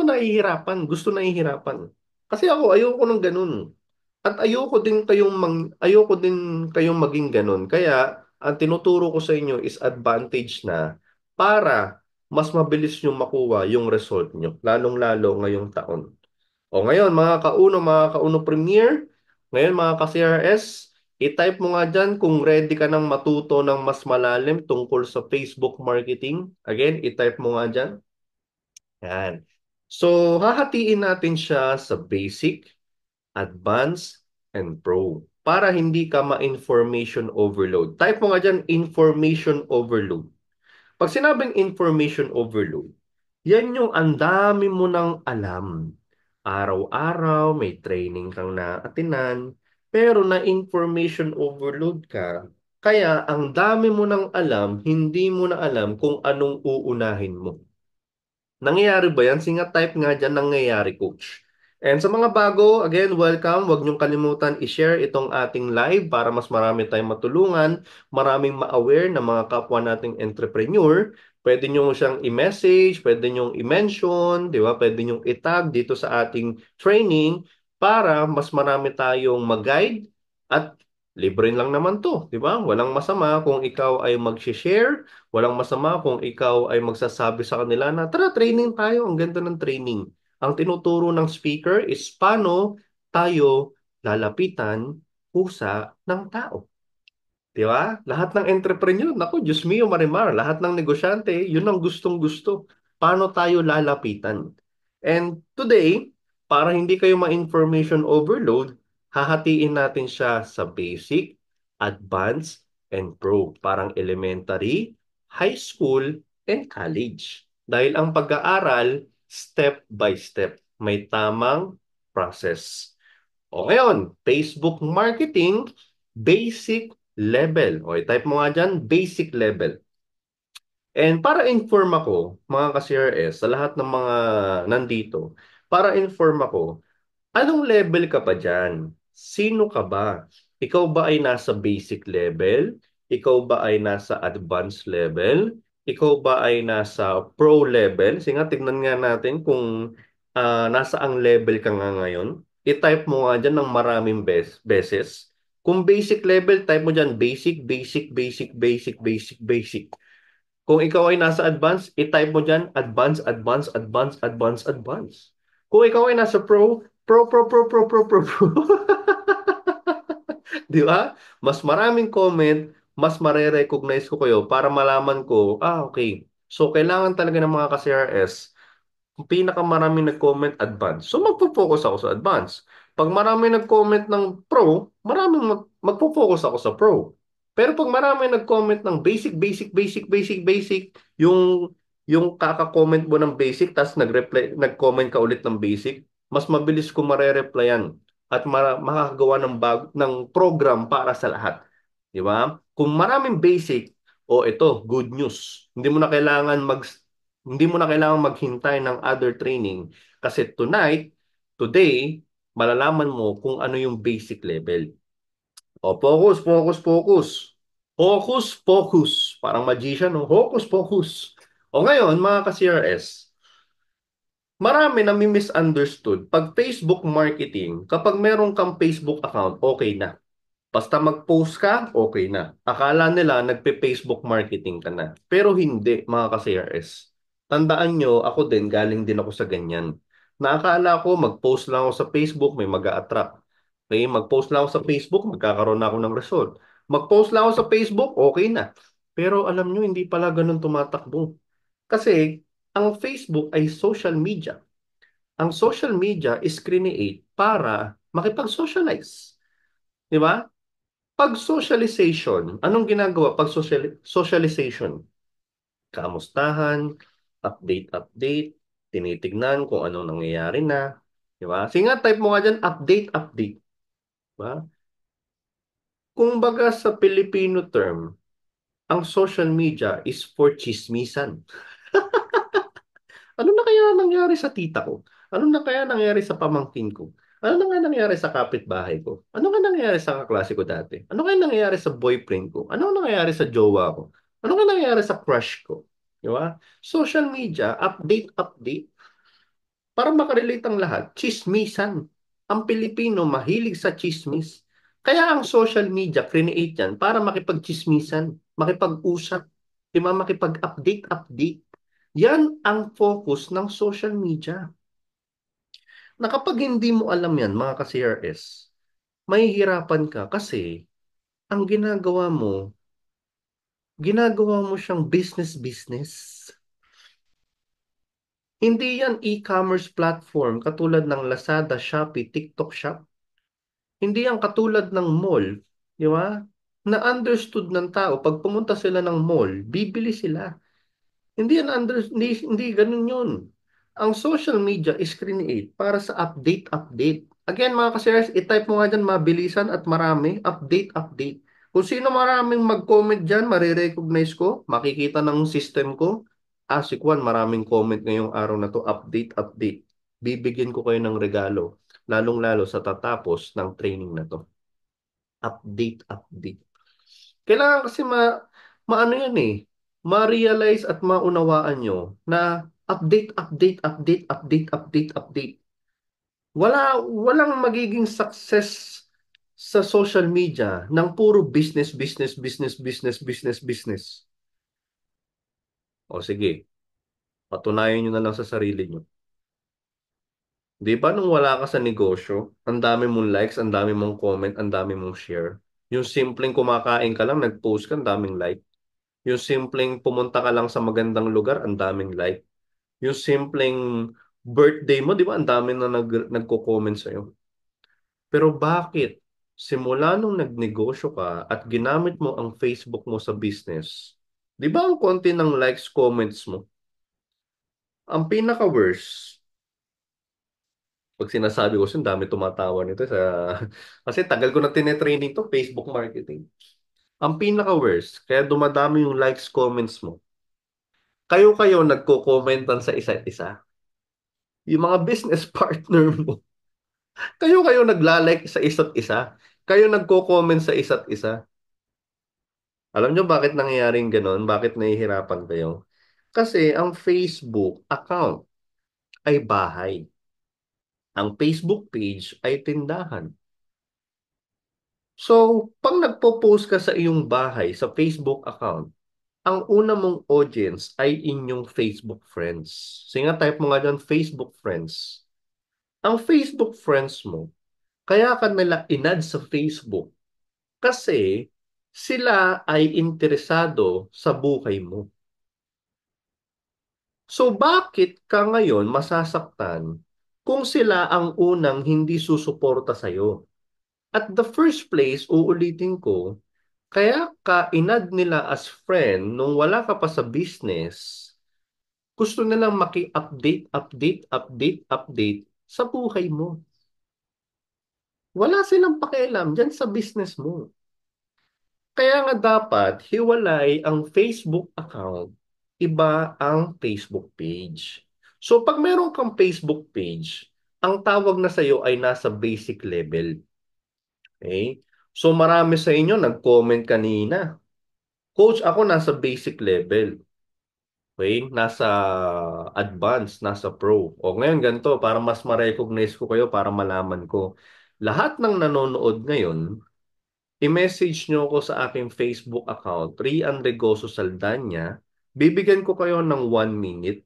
nahihirapan? Gusto nahihirapan. Kasi ako, ayoko ng ganun. At ayoko din kayong maging ganun. Kaya, ang tinuturo ko sa inyo is advantage na para mas mabilis nyo makuha yung result nyo. Lalong-lalo ngayong taon. O ngayon, mga kauno Premier, ngayon mga ka-CRS, i-type mo nga dyan kung ready ka nang matuto ng mas malalim tungkol sa Facebook marketing. Again, i-type mo nga dyan. Yan. So, hahatiin natin siya sa basic, advanced, and pro. Para hindi ka ma-information overload. Type mo nga dyan, information overload. Pag sinabing information overload, yan yung ang dami mo nang alam. Araw-araw, may training kang naatinan, pero na information overload ka. Kaya ang dami mo nang alam, hindi mo na alam kung anong uunahin mo. Nangyayari ba yan? Singa type nga dyan, nangyayari coach. And sa mga bago, again, welcome. Huwag niyong kalimutan i-share itong ating live para mas marami tayong matulungan, maraming ma-aware ng mga kapwa nating entrepreneur. Pwede niyo siyang i-message, pwede niyong i-mention, di ba? Pwede niyong i-tag dito sa ating training para mas marami tayong mag-guide at Libre lang naman to, di ba? Walang masama kung ikaw ay mag-share, walang masama kung ikaw ay magsasabi sa kanila na, tara, training tayo, ang ganda ng training. Ang tinuturo ng speaker is paano tayo lalapitan pusa ng tao. Di ba? Lahat ng entrepreneur, naku, Diyos mio, Marimar, lahat ng negosyante, yun ang gustong-gusto. Paano tayo lalapitan? And today, para hindi kayo ma-information overload, hahatiin natin siya sa basic, advanced, and pro. Parang elementary, high school, and college. Dahil ang pag-aaral, step by step. May tamang process. O ngayon, Facebook marketing, basic level. O i-type mo nga dyan, basic level. And para inform ako, mga ka-CRS, sa lahat ng mga nandito, para inform ako, anong level ka pa dyan? Sino ka ba? Ikaw ba ay nasa basic level? Ikaw ba ay nasa advanced level? Ikaw ba ay nasa pro level? Sige nga, tignan nga natin kung nasa ang level ka nga ngayon. I-type mo nga dyan ng maraming beses. Kung basic level, type mo dyan basic, basic, basic, basic, basic, basic. Kung ikaw ay nasa advance, i-type mo dyan advance, advance, advance, advance, advance. Kung ikaw ay nasa pro, pro, pro, pro, pro, pro, pro, pro. Di ba? Mas maraming comment, mas mare-recognize ko kayo para malaman ko, okay. So, kailangan talaga ng mga ka-CRS kung pinakamaraming nag-comment advance. So magpo-focus ako sa advance. Pag marami nag-comment ng pro, maraming magpo-focus ako sa pro. Pero pag marami nag-comment ng basic, basic, basic, basic, basic, yung kaka-comment mo ng basic, tapos nag-comment ka ulit ng basic, mas mabilis ko mare-replyan at makakagawa ng program para sa lahat. Di ba? Kung maraming basic, ito, good news. Hindi mo na kailangan maghintay ng other training kasi today, malalaman mo kung ano yung basic level. O, focus, focus, focus. Focus, focus. Parang magician, no? Focus, focus. O ngayon, mga ka-CRS, marami na misunderstood. Pag Facebook marketing, kapag meron kang Facebook account, okay na. Basta mag-post ka, okay na. Akala nila nagpe-Facebook marketing ka na. Pero hindi, mga ka-CRS. Tandaan nyo, ako din, galing din ako sa ganyan. Naakala ko, mag-post lang ako sa Facebook, may mag-a-attract. Okay, mag-post lang ako sa Facebook, magkakaroon na ako ng result. Mag-post lang ako sa Facebook, okay na. Pero alam nyo, hindi pala ganun tumatakbo. Kasi, ang Facebook ay social media. Ang social media is create para makipag-socialize. Di ba? Pag socialization, anong ginagawa pag socialization? Kamustahan, update, tinitignan kung anong nangyayari na. Di ba? Sige nga, type mo nga dyan, update. Di ba? Kung baga sa Filipino term, ang social media is for chismisan. Ano na kaya nangyari sa tita ko? Ano na kaya nangyari sa pamangkin ko? Ano na kaya nangyari sa kapitbahay ko? Ano kaya nangyari sa kaklase ko dati? Ano kaya nangyari sa boyfriend ko? Ano nangyari sa jowa ko? Ano kaya nangyari sa crush ko? Di ba? Social media, update. Para makarelate ang lahat, chismisan. Ang Pilipino mahilig sa chismis. Kaya ang social media, create yan para makipag-chismisan, makipag-usap, di ba? Makipag-update. Yan ang focus ng social media. Na kapag hindi mo alam yan, mga ka-CRS, mahihirapan ka kasi ang ginagawa mo siyang business. Hindi yan e-commerce platform katulad ng Lazada, Shopee, TikTok Shop. Hindi yan katulad ng mall, di ba? Na understood ng tao, pag pumunta sila ng mall, bibili sila. Hindi ganun yun. Ang social media is create para sa update. Again, mga ka-shares, i-type mo nga dyan mabilisan at marami, update. Kung sino maraming mag-comment dyan, marirecognize ko, makikita ng system ko, si Kwan, maraming comment ngayong araw na to, update. Bibigyan ko kayo ng regalo, lalong-lalo sa tatapos ng training na to. Update. Kailangan kasi maano yan eh, ma-realize at maunawaan nyo na update. Walang magiging success sa social media ng puro business, business, business, business, business, business. O sige, patunayan nyo na lang sa sarili nyo. Di ba nung wala ka sa negosyo, ang dami mong likes, ang dami mong comment, ang dami mong share. Yung simpleng kumakain ka lang, nag-post ka, ang daming like. Yung simpleng pumunta ka lang sa magandang lugar, ang daming like. Yung simpleng birthday mo, di ba, ang dami na nagko-comment sa'yo. Pero bakit? Simula nung nagnegosyo ka at ginamit mo ang Facebook mo sa business, di ba ang konti ng likes, comments mo? Ang pinaka-worst, pag sinasabi ko, ang dami tumatawa nito sa... Kasi tagal ko na tinetraining to, Facebook marketing. Ang pinaka-worst, kaya dumadami yung likes, comments mo. Kayo-kayo nagko-commentan sa isa't isa. Yung mga business partner mo, kayo-kayo nagla-like sa isa't isa. Kayo nagko-comment sa isa't isa. Alam nyo bakit nangyayaring ganon? Bakit nahihirapan kayo? Kasi ang Facebook account ay bahay. Ang Facebook page ay tindahan. So, pag nagpo-post ka sa iyong bahay, sa Facebook account, ang una mong audience ay inyong Facebook friends. Sige nga, type mo nga dyan, Facebook friends. Ang Facebook friends mo, kaya ka nila inad sa Facebook kasi sila ay interesado sa buhay mo. So bakit ka ngayon masasaktan kung sila ang unang hindi susuporta sa'yo? At the first place, uulitin ko, kaya ka inad nila as friend nung wala ka pa sa business, gusto nilang maki-update, update, update, update sa buhay mo. Wala silang pakialam dyan sa business mo. Kaya nga dapat hiwalay ang Facebook account, iba ang Facebook page. So pag meron kang Facebook page, ang tawag na sa'yo ay nasa basic level. Okay? So marami sa inyo nag-comment kanina. Coach, ako nasa basic level. Okay? Nasa advanced, nasa pro. O ngayon ganito, para mas ma-recognize ko kayo, para malaman ko. Lahat ng nanonood ngayon, i-message nyo ko sa aking Facebook account, Rian Regoso Saldanya. Bibigyan ko kayo ng 1 minute.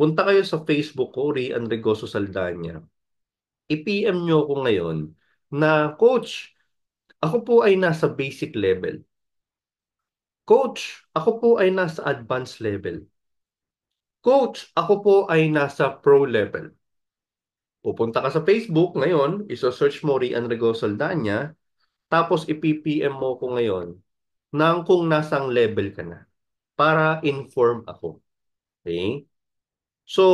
Punta kayo sa Facebook ko, Rian Regoso Saldanya. I-PM nyo ko ngayon na, Coach, ako po ay nasa basic level. Coach, ako po ay nasa advanced level. Coach, ako po ay nasa pro level. Pupunta ka sa Facebook ngayon, iso-search mo Rian Regoso Saldanya, tapos i-PPM mo ko ngayon ng kung nasang level ka na para inform ako. Okay? So,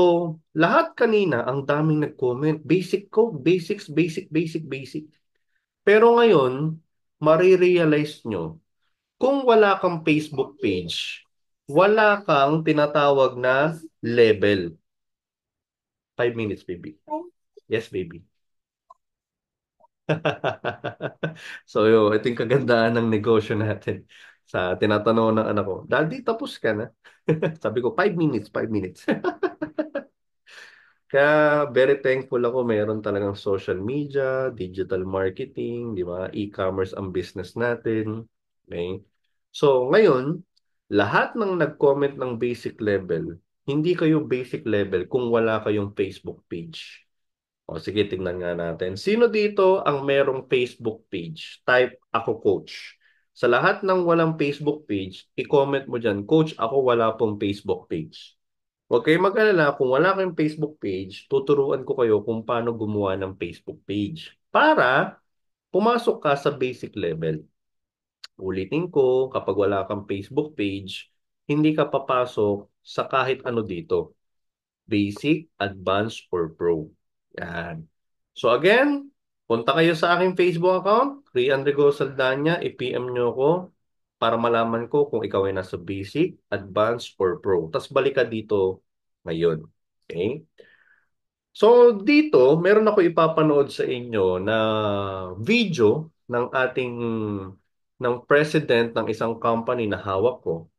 lahat kanina, ang daming nag-comment. Basic ko, basics, basic, basic, basic. Pero ngayon, marirealize nyo, kung wala kang Facebook page, wala kang tinatawag na level. 5 minutes, baby. Yes, baby. So, ito yung kagandahan ng negosyo natin. Sa tinatanong ng anak ko, Daddy, tapos ka na? Sabi ko, 5 minutes, 5 minutes. Kaya very thankful ako meron talagang social media, digital marketing, di ba? E-commerce ang business natin. Okay? So, ngayon, lahat ng nag-comment ng basic level, hindi kayo basic level kung wala kayong Facebook page. O sige, tingnan nga natin. Sino dito ang merong Facebook page? Type ako coach. Sa lahat ng walang Facebook page, i-comment mo dyan, Coach, ako wala pong Facebook page. Huwag kayong mag-alala, kung wala kayong Facebook page, tuturuan ko kayo kung paano gumawa ng Facebook page para pumasok ka sa basic level. Ulitin ko, kapag wala kang Facebook page, hindi ka papasok sa kahit ano dito. Basic, Advanced, or Pro. Yan. So again, punta kayo sa aking Facebook account, Rian Rigo Saldanya, i-PM nyo ako para malaman ko kung ikaw ay nasa Basic, Advanced, or Pro. Tapos balik ka dito ngayon. Okay? So dito, meron ako ipapanood sa inyo na video ng ating ng president ng isang company na hawak ko.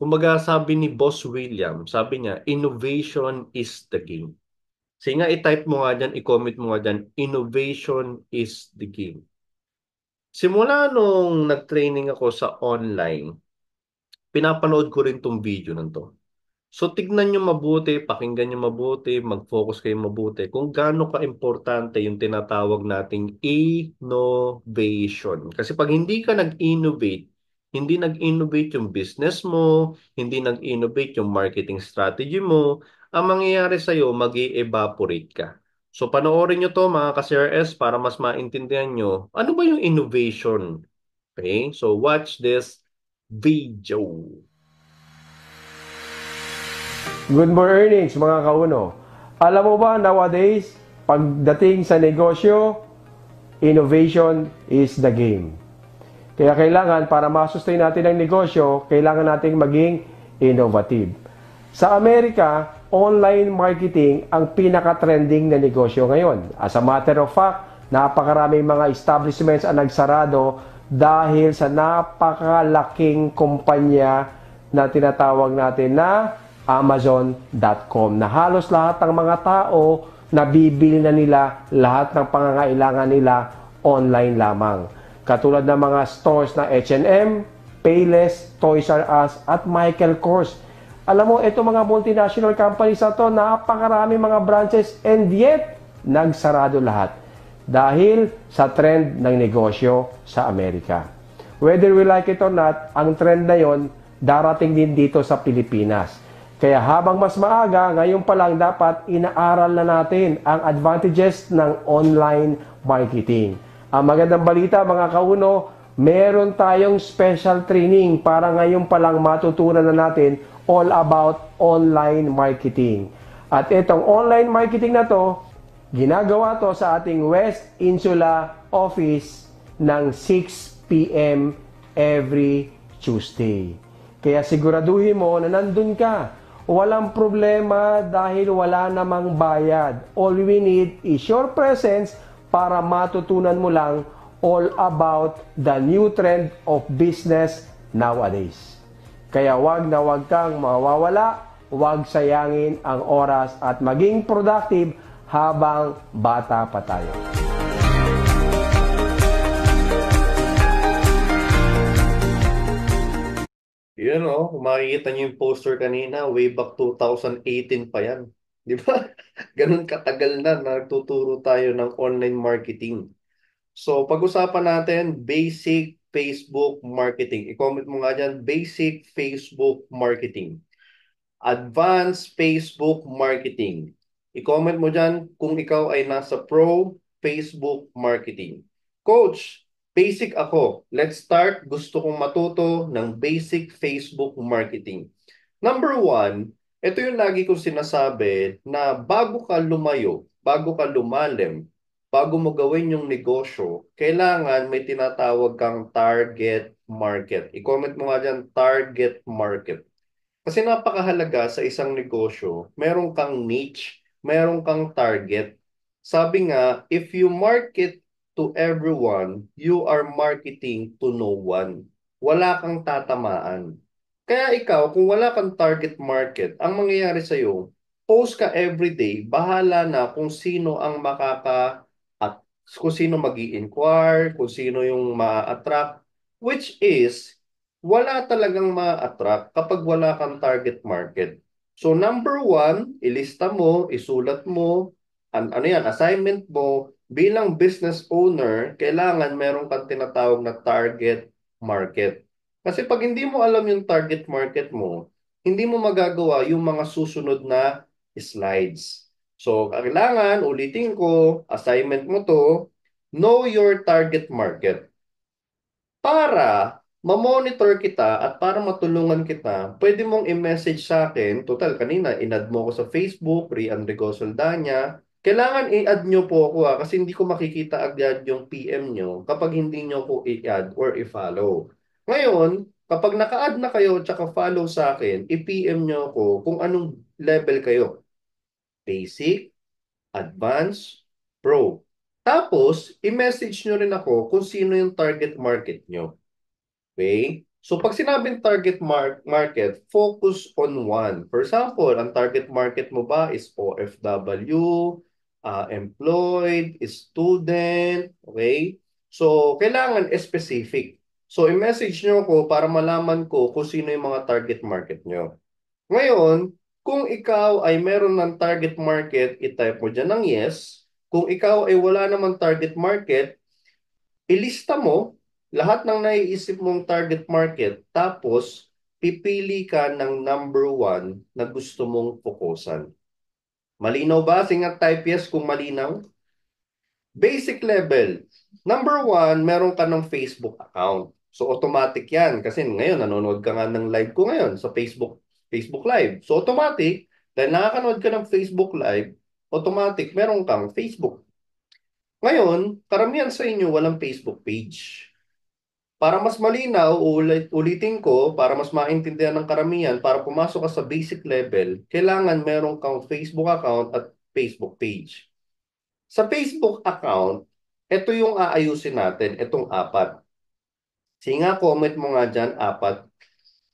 Kumbaga sabi ni Boss William, sabi niya, innovation is the game. Sige nga, i-type mo nga dyan, i-comment mo nga dyan, innovation is the game. Simula nung nag-training ako sa online, pinapanood ko rin tong video na to. So tignan nyo mabuti, pakinggan nyo mabuti, mag-focus kayo mabuti kung gaano ka-importante yung tinatawag nating innovation. Kasi pag hindi ka nag-innovate, hindi nag-innovate yung business mo, hindi nag-innovate yung marketing strategy mo, ang mangyayari sa'yo, mag-evaporate ka. So panoorin nyo to mga ka-CRS para mas maintindihan nyo, ano ba yung innovation? Okay, so watch this video. Good morning mga kauno. Alam mo ba nowadays, pagdating sa negosyo, innovation is the game. Kaya kailangan para masustain natin ang negosyo, kailangan nating maging innovative. Sa Amerika, online marketing ang pinaka-trending na negosyo ngayon. As a matter of fact, napakaraming mga establishments ang nagsarado dahil sa napakalaking kumpanya na tinatawag natin na Amazon.com na halos lahat ng mga tao nabibili na nila lahat ng pangangailangan nila online lamang. Katulad ng mga stores na H&M, Payless, Toys R Us at Michael Kors. Alam mo, ito mga multinational companies na to, napakarami mga branches and yet, nagsarado lahat dahil sa trend ng negosyo sa Amerika. Whether we like it or not, ang trend na yon darating din dito sa Pilipinas. Kaya habang mas maaga, ngayon pa lang dapat inaaral na natin ang advantages ng online marketing. Ang magandang balita mga kauno, meron tayong special training para ngayon pa lang matutunan na natin all about online marketing. At itong online marketing na to, ginagawa to sa ating West Insula office ng 6 p.m. every Tuesday. Kaya siguraduhin mo na nandun ka. Walang problema dahil wala namang bayad. All we need is your presence para matutunan mo lang all about the new trend of business nowadays. Kaya wag na wag kang mawawala, wag sayangin ang oras at maging productive habang bata pa tayo. Yun kung makikita niyo yung poster kanina, way back 2018 pa yan. Di ba? Ganun katagal na nagtuturo tayo ng online marketing. So, pag-usapan natin, basic Facebook marketing. I-comment mo nga dyan, basic Facebook marketing. Advanced Facebook marketing. I-comment mo dyan kung ikaw ay nasa pro Facebook marketing. Coach, basic ako. Let's start. Gusto kong matuto ng basic Facebook marketing. Number one, ito yung lagi kong sinasabi na bago ka lumayo, bago ka lumalim, bago mo gawin yung negosyo, kailangan may tinatawag kang target market. I-comment mo nga dyan, target market. Kasi napakahalaga sa isang negosyo, meron kang niche, meron kang target. Sabi nga, if you market to everyone, you are marketing to no one. Wala kang tatamaan. Kaya ikaw, kung wala kang target market, ang mangyayari sa'yo, post ka everyday, bahala na kung sino ang at kung sino mag-i-inquire, kung sino yung ma-attract, which is wala talagang ma-attract kapag wala kang target market. So number one, ilista mo, isulat mo, ano yan, assignment mo, bilang business owner, kailangan meron kang tinatawag na target market. Kasi pag hindi mo alam yung target market mo, hindi mo magagawa yung mga susunod na slides. So, kailangan, ulitin ko, assignment mo to, know your target market para ma-monitor kita at para matulungan kita, pwede mong i-message sa akin. Total, kanina, in-add mo ako sa Facebook, Rian Rigo Soldanya. Kailangan i-add nyo po ako kasi hindi ko makikita agad yung PM nyo kapag hindi nyo ko i-add or i-follow. Ngayon, kapag naka-add na kayo tsaka follow sa akin, i-PM nyo ako kung anong level kayo. Basic, Advanced, Pro. Tapos, i-message nyo rin ako kung sino yung target market nyo. Okay? So pag sinabing target market, focus on one. For example, ang target market mo ba is OFW, employed, student, okay? So, kailangan specific. So, i-message nyo ko para malaman ko kung sino yung mga target market nyo. Ngayon, kung ikaw ay meron ng target market, i-type mo dyan ng yes. Kung ikaw ay wala namang target market, ilista mo lahat ng naiisip mong target market, tapos pipili ka ng number one na gusto mong fokusan. Malinaw ba? Singa type yes kung malinaw. Basic level. Number one, meron ka ng Facebook account. So automatic yan. Kasi ngayon, nanonood ka nga ng live ko ngayon sa Facebook Live. So automatic, dahil nakakanood ka ng Facebook Live, automatic, meron kang Facebook. Ngayon, karamihan sa inyo walang Facebook page. Para mas malinaw, ulitin ko, para mas maintindihan ng karamihan, para pumasok ka sa basic level, kailangan meron kang Facebook account at Facebook page. Sa Facebook account, ito yung aayusin natin, itong apat. Sige nga, comment mo nga dyan, apat.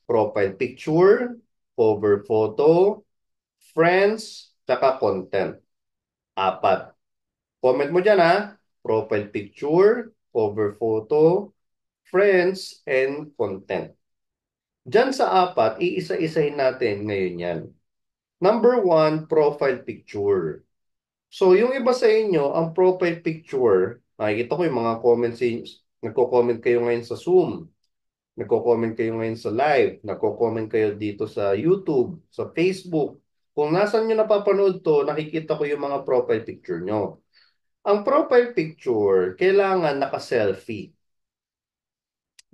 Profile picture, cover photo, friends, tsaka content. Apat. Comment mo dyan ha. Profile picture, cover photo, friends, and content. Dyan sa apat, iisa-isahin natin ngayon yan. Number one, profile picture. So, yung iba sa inyo, ang profile picture, nakikita ko yung mga comments, nagko-comment kayo ngayon sa Zoom, nagko-comment kayo ngayon sa live, nagko-comment kayo dito sa YouTube, sa Facebook. Kung nasan nyo napapanood to, nakikita ko yung mga profile picture nyo. Ang profile picture, kailangan naka-selfie.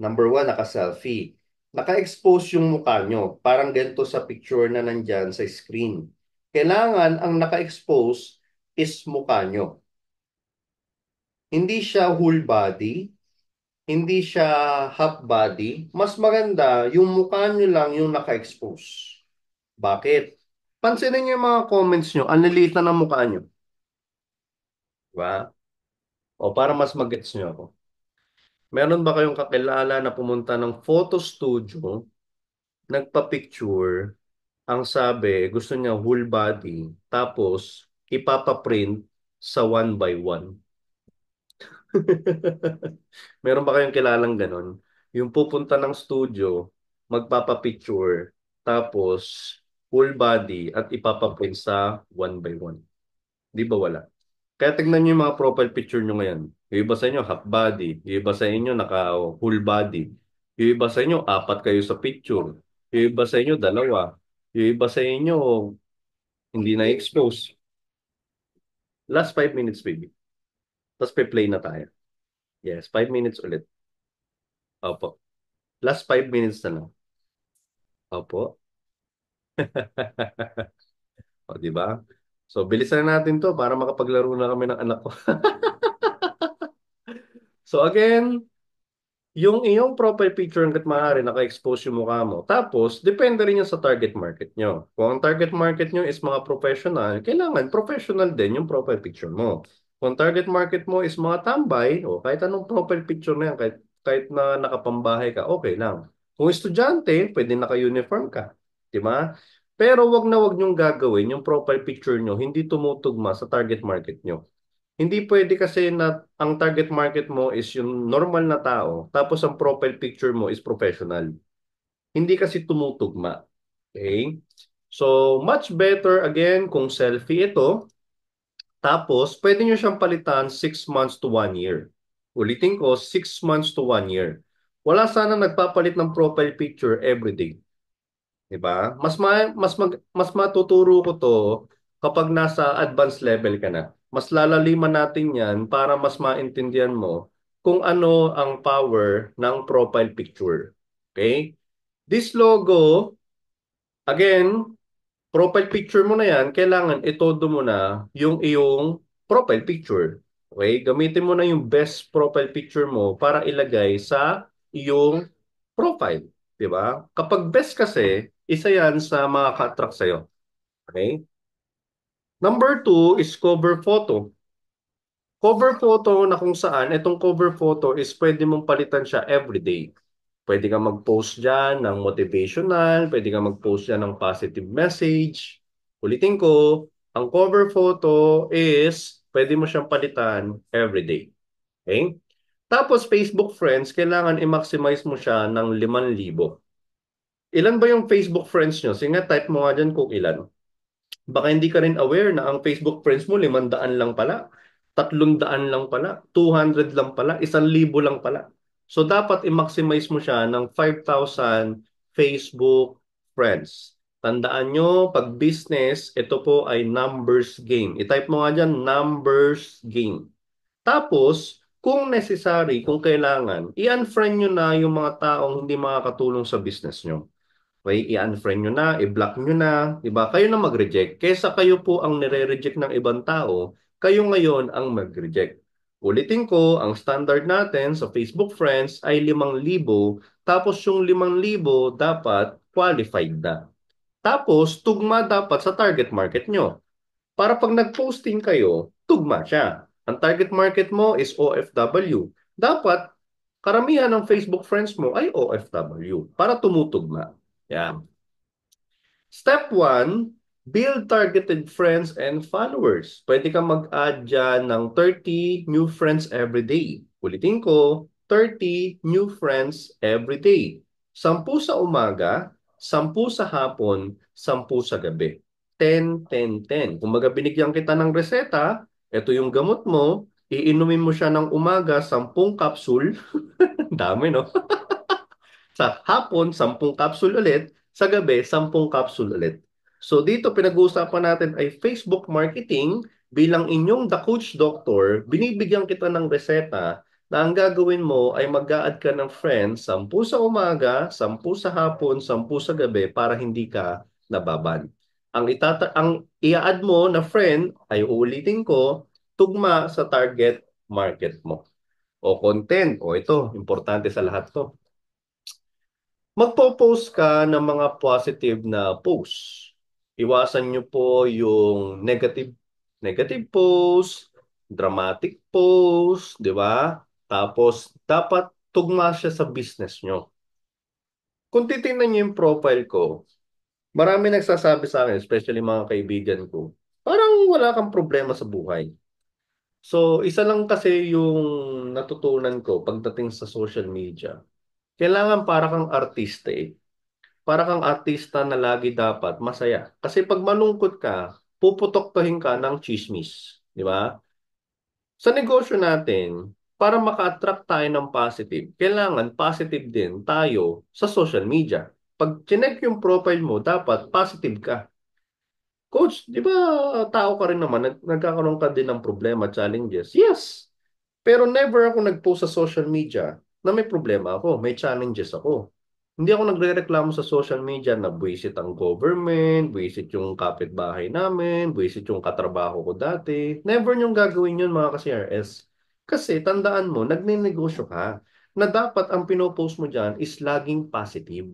Number one, naka-selfie. Naka-expose yung mukha nyo. Parang ganito sa picture na nandyan sa screen. Kailangan ang naka-expose is mukha nyo. Hindi siya whole body, hindi siya half body. Mas maganda, yung mukha nyo lang yung naka-expose. Bakit? Pansinin nyo yung mga comments nyo, ang liliit na ng mukha nyo. Diba? O para mas mag-gets nyo ako. Meron ba kayong kakilala na pumunta ng photo studio, nagpa-picture, ang sabi, gusto niya whole body, tapos ipapaprint sa one by one. Meron ba kayong kilalang ganon? Yung pupunta ng studio, magpapapicture, tapos full body at ipapaprint sa one by one. Di ba wala? Kaya tignan nyo yung mga profile picture nyo ngayon. Yung iba sa inyo half body, yung iba sa inyo naka full body, yung iba sa inyo apat kayo sa picture, yung iba sa inyo dalawa, yung iba sa inyo hindi na-expose. Last 5 minutes, baby. Tapos pe-play na tayo. Yes, 5 minutes ulit. Opo. Last 5 minutes na lang. Opo. O, di ba? So, bilisan na natin to para makapaglaro na kami ng anak ko. So, again, yung iyong profile picture hanggat maaari naka-expose yung mukha mo. Tapos, depende rin yan sa target market nyo. Kung ang target market nyo is mga professional, kailangan professional din yung profile picture mo. Kung target market mo is mga tambay, o kahit anong profile picture na yan, kahit na nakapambahay ka, okay lang. Kung estudyante, pwede naka-uniform ka. Di ba? Pero wag na wag nyong gagawin yung profile picture nyo, hindi tumutugma sa target market nyo. Hindi pwede kasi na ang target market mo is yung normal na tao, tapos ang profile picture mo is professional. Hindi kasi tumutugma. Okay? So, much better again kung selfie ito, tapos pwede nyo siyang palitan 6 months to 1 year. Ulitin ko, 6 months to 1 year. Wala sana nagpapalit ng profile picture every day. 'Di ba? Mas matuturo ko 'to kapag nasa advanced level ka na. Mas lalaliman natin 'yan para mas maintindihan mo kung ano ang power ng profile picture. Okay? This logo, again, profile picture mo na 'yan, kailangan itodo mo na yung iyong profile picture. Okay? Gamitin mo na yung best profile picture mo para ilagay sa iyong profile. 'Di ba? Kapag best kasi, isa yan sa mga ka-attract sa'yo. Okay? Number two is cover photo. Cover photo na kung saan, itong cover photo is pwede mong palitan siya everyday. Pwede kang mag-post dyan ng motivational, pwede kang mag-post dyan ng positive message. Ulitin ko, ang cover photo is pwede mo siyang palitan everyday. Okay? Tapos Facebook friends, kailangan i-maximize mo siya ng 5,000. Ilan ba yung Facebook friends nyo? Sige nga, type mo nga dyan kung ilan. Baka hindi ka rin aware na ang Facebook friends mo 500 lang pala, 300 lang pala, 200 lang pala, 1,000 lang pala. So dapat i-maximize mo siya ng 5,000 Facebook friends. Tandaan nyo, pag business, ito po ay numbers game. I-type mo nga dyan, numbers game. Tapos, kung necessary, kung kailangan, i-unfriend nyo na yung mga taong hindi makakatulong sa business nyo. Okay, i-unfriend nyo na, i-block nyo na, di ba? Kayo na mag-reject. Kaysa kayo po ang nire-reject ng ibang tao, kayo ngayon ang mag-reject. Ulitin ko, ang standard natin sa Facebook Friends ay 5,000, tapos yung 5,000 dapat qualified na. Tapos, tugma dapat sa target market nyo. Para pag nag-posting kayo, tugma siya. Ang target market mo is OFW. Dapat, karamihan ng Facebook friends mo ay OFW para tumutugma. Yan. Step 1, build targeted friends and followers. Pwede kang mag-add dyan ng 30 new friends every day. Ulitin ko, 30 new friends every day. 10 sa umaga, 10 sa hapon, 10 sa gabi. 10, 10, 10. Kung maga binigyan kita ng reseta, ito yung gamot mo, iinumin mo siya ng umaga, 10 capsule. Dami, no? Sa hapon, 10 capsule ulit. Sa gabi, 10 capsule ulit. So dito pinag-uusapan natin ay Facebook marketing bilang inyong The Coach Doctor, binibigyan kita ng reseta na ang gagawin mo ay mag-a-add ka ng friends, 10 sa umaga, 10 sa hapon, 10 sa gabi para hindi ka nababan. Ang i-add mo na friend ay uulitin ko, tugma sa target market mo. O content, o ito, importante sa lahat to. Magpo-post ka ng mga positive na post. Iwasan nyo po yung negative negative post, dramatic post, di ba? Tapos, dapat tugma siya sa business nyo. Kung titingnan nyo yung profile ko, marami nagsasabi sa akin, especially mga kaibigan ko, parang wala kang problema sa buhay. So, isa lang kasi yung natutunan ko pagdating sa social media. Kailangan para kang artista eh. Para kang artista na lagi dapat masaya. Kasi pag malungkot ka, puputoktohin ka ng chismis. Di ba? Sa negosyo natin, para maka-attract tayo ng positive, kailangan positive din tayo sa social media. Pag chinek yung profile mo, dapat positive ka. Coach, di ba tao ka rin naman, nagkakaroon ka din ng problema, challenges? Yes. Pero never ako nag-post sa social media na may problema ako, may challenges ako. Hindi ako nagrereklamo sa social media na buwisit ang government, buwisit yung kapitbahay namin, buwisit yung katrabaho ko dati. Never niyong gagawin yun mga ka-CRS. Kasi tandaan mo, nagninegosyo ka na dapat ang pinopost mo dyan is laging positive.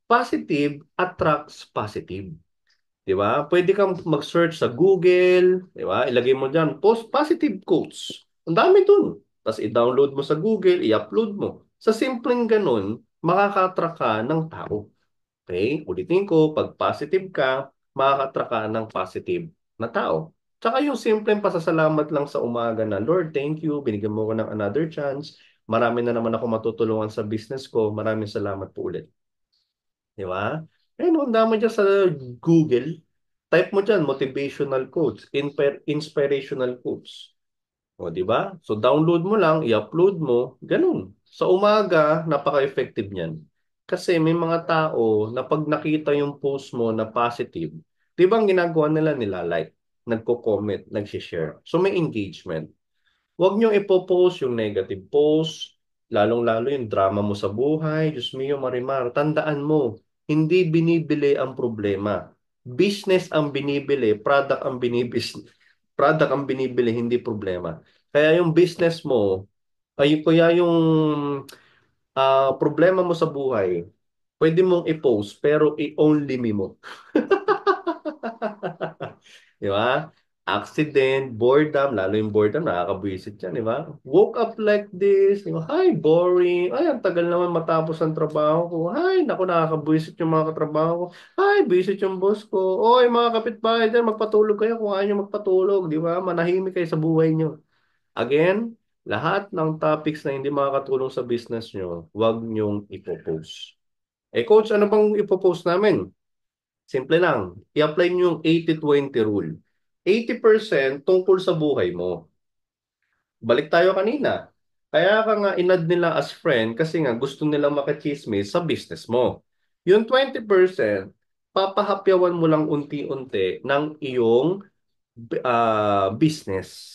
Positive attracts positive. Di ba? Pwede kang mag-search sa Google, di ba? Ilagay mo diyan, post positive quotes. Ang dami dun. Tapos i-download mo sa Google, i-upload mo. Sa simpleng ganun, makaka-attract ka ng tao. Okay? Ulitin ko, pag positive ka, makaka-attract ka ng positive na tao. Tsaka yung simpleng pasasalamat lang sa umaga na, Lord, thank you, binigyan mo ko ng another chance. Marami na naman ako matutulungan sa business ko. Maraming salamat po ulit. Di ba? Eh, no, ang dami dyan sa Google. Type mo dyan, motivational quotes, inspirational quotes. O, di ba? So, download mo lang, i-upload mo, ganun. Sa umaga, napaka-effective niyan. Kasi may mga tao na pag nakita yung post mo na positive, di ba ang ginagawa nila, nila-like, nagko-comment, nag-share. So, may engagement. Huwag niyong ipopost yung negative post, lalong-lalo yung drama mo sa buhay. Diyos mio, Marimar, tandaan mo, hindi binibili ang problema. Business ang binibili, product ang binibili, hindi problema. Kaya yung business mo, ay kaya yung problema mo sa buhay, pwede mong i-post pero i-only me mo. Di ba? Accident, boredom, lalo yung boredom, nakakabwisit yan, di ba? Woke up like this, di ba? Ay, boring. Ay, ang tagal naman matapos ang trabaho ko. Ay, naku, nakakabwisit yung mga katrabaho ko. Ay, visit yung boss ko. Oy, mga kapitbahay dyan, magpatulog kayo kung ayaw nyo magpatulog, di ba? Manahimik kayo sa buhay nyo. Again, Lahat ng topics na hindi makakatulong sa business nyo, huwag nyong ipopost. Eh coach, ano bang ipopost namin? Simple lang. I-apply nyo yung 80-20 rule. 80% tungkol sa buhay mo. Balik tayo kanina. Kaya ka nga inad nila as friend kasi nga gusto nilang makachismis sa business mo. Yung 20%, papahapyawan mo lang unti-unti ng iyong business.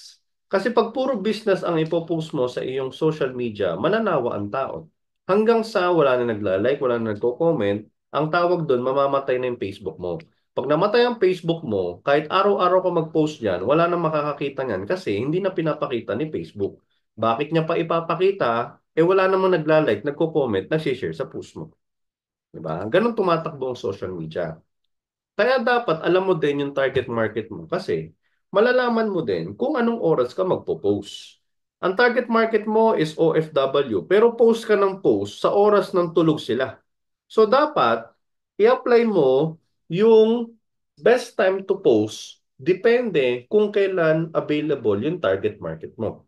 Kasi pag puro business ang ipopost mo sa iyong social media, mananawa ang tao. Hanggang sa wala na nagla-like, wala na nagko-comment, ang tawag doon, mamamatay na yung Facebook mo. Pag namatay ang Facebook mo, kahit araw-araw ka mag-post diyan, wala nang makakakita niyan kasi hindi na pinapakita ni Facebook. Bakit niya pa ipapakita? Eh wala namang nagla-like, nagko-comment, nag-share sa post mo. Diba? Ganon tumatakbo ang social media. Kaya dapat alam mo din yung target market mo kasi malalaman mo din kung anong oras ka magpo-post. Ang target market mo is OFW pero post ka ng post sa oras ng tulog sila. So dapat i-apply mo yung best time to post depende kung kailan available yung target market mo.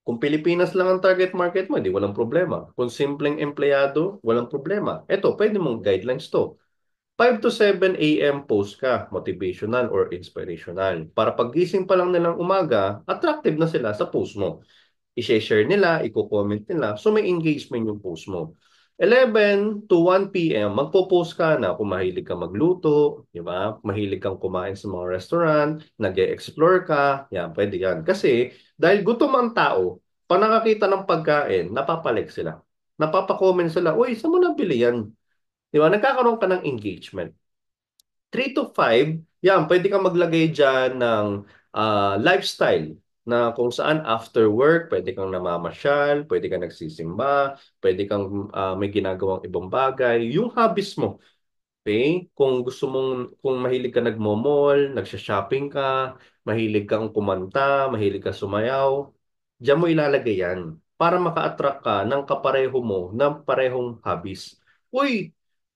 Kung Pilipinas lang ang target market mo, hindi walang problema. Kung simpleng empleyado, walang problema. Ito, pwede mong guidelines to. 5 to 7 a.m. post ka, motivational or inspirational. Para paggising pa lang nilang umaga, attractive na sila sa post mo. I-share nila, i-comment nila, so may engagement yung post mo. 11 to 1 p.m., magpo-post ka na kung mahilig ka magluto, di ba? Mahilig kang kumain sa mga restaurant, nag-e-explore ka, yan, pwede yan. Kasi dahil gutom ang tao, pag nakakita ng pagkain, napapalik sila. Napapa-comment sila, uy, saan mo nabili yan? Di ba? Nagkakaroon ka ng engagement. 3 to 5, yan, pwede kang maglagay dyan ng lifestyle na kung saan after work, pwede kang namamasyal, pwede kang nagsisimba, pwede kang may ginagawang ibang bagay. Yung hobbies mo, okay? Kung gusto mong, kung mahilig ka nagmo-mall, nagsha-shopping ka, mahilig kang kumanta, mahilig ka sumayaw, diyan mo ilalagay yan para maka-attract ka ng kapareho mo ng parehong hobbies. Uy,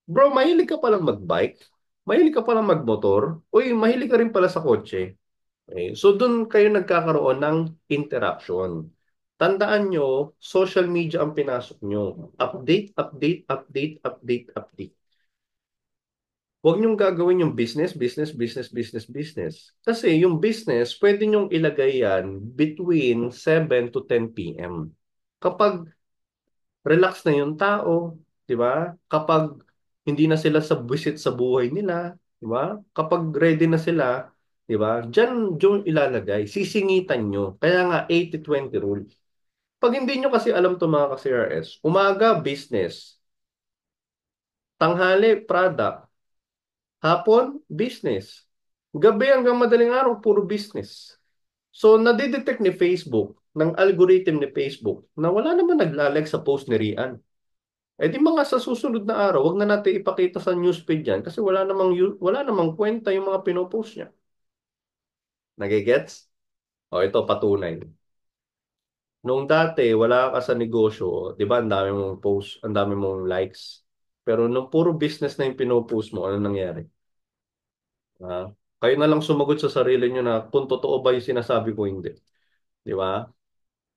bro, mahilig ka palang mag-bike? Mahilig ka palang magmotor? Uy, mahilig ka rin pala sa kotse. Okay? So, doon kayo nagkakaroon ng interaction. Tandaan nyo, social media ang pinasok nyo. Update, update, update, update, update. Huwag niyong gagawin yung business, business, business, business, business. Kasi yung business, pwede niyong ilagay yan between 7 to 10 p.m. Kapag relax na yung tao, di ba? Kapag hindi na sila sa visit sa buhay nila, di ba? Kapag ready na sila, di ba? Diyan yung ilalagay, sisingitan nyo. Kaya nga 80-20 rule. Pag hindi nyo kasi alam to mga ka-CRS, umaga business, tanghali product, hapon business, gabi hanggang madaling araw puro business. So nadidetect ni Facebook, ng algorithm ni Facebook, na wala naman naglalag sa post ni Rian. Eh di mga sa susunod na araw, wag na natin ipakita sa newsfeed yan kasi wala namang kwenta yung mga pinopost niya. Nagigets? O ito patunay. Noong dati, wala ka sa negosyo, di ba, ang dami mong post, ang dami mong likes. Pero nung puro business na yung pinopost mo, ano nangyari? Ah, kayo na lang sumagot sa sarili nyo na kung totoo ba yung sinasabi ko, hindi. Di ba?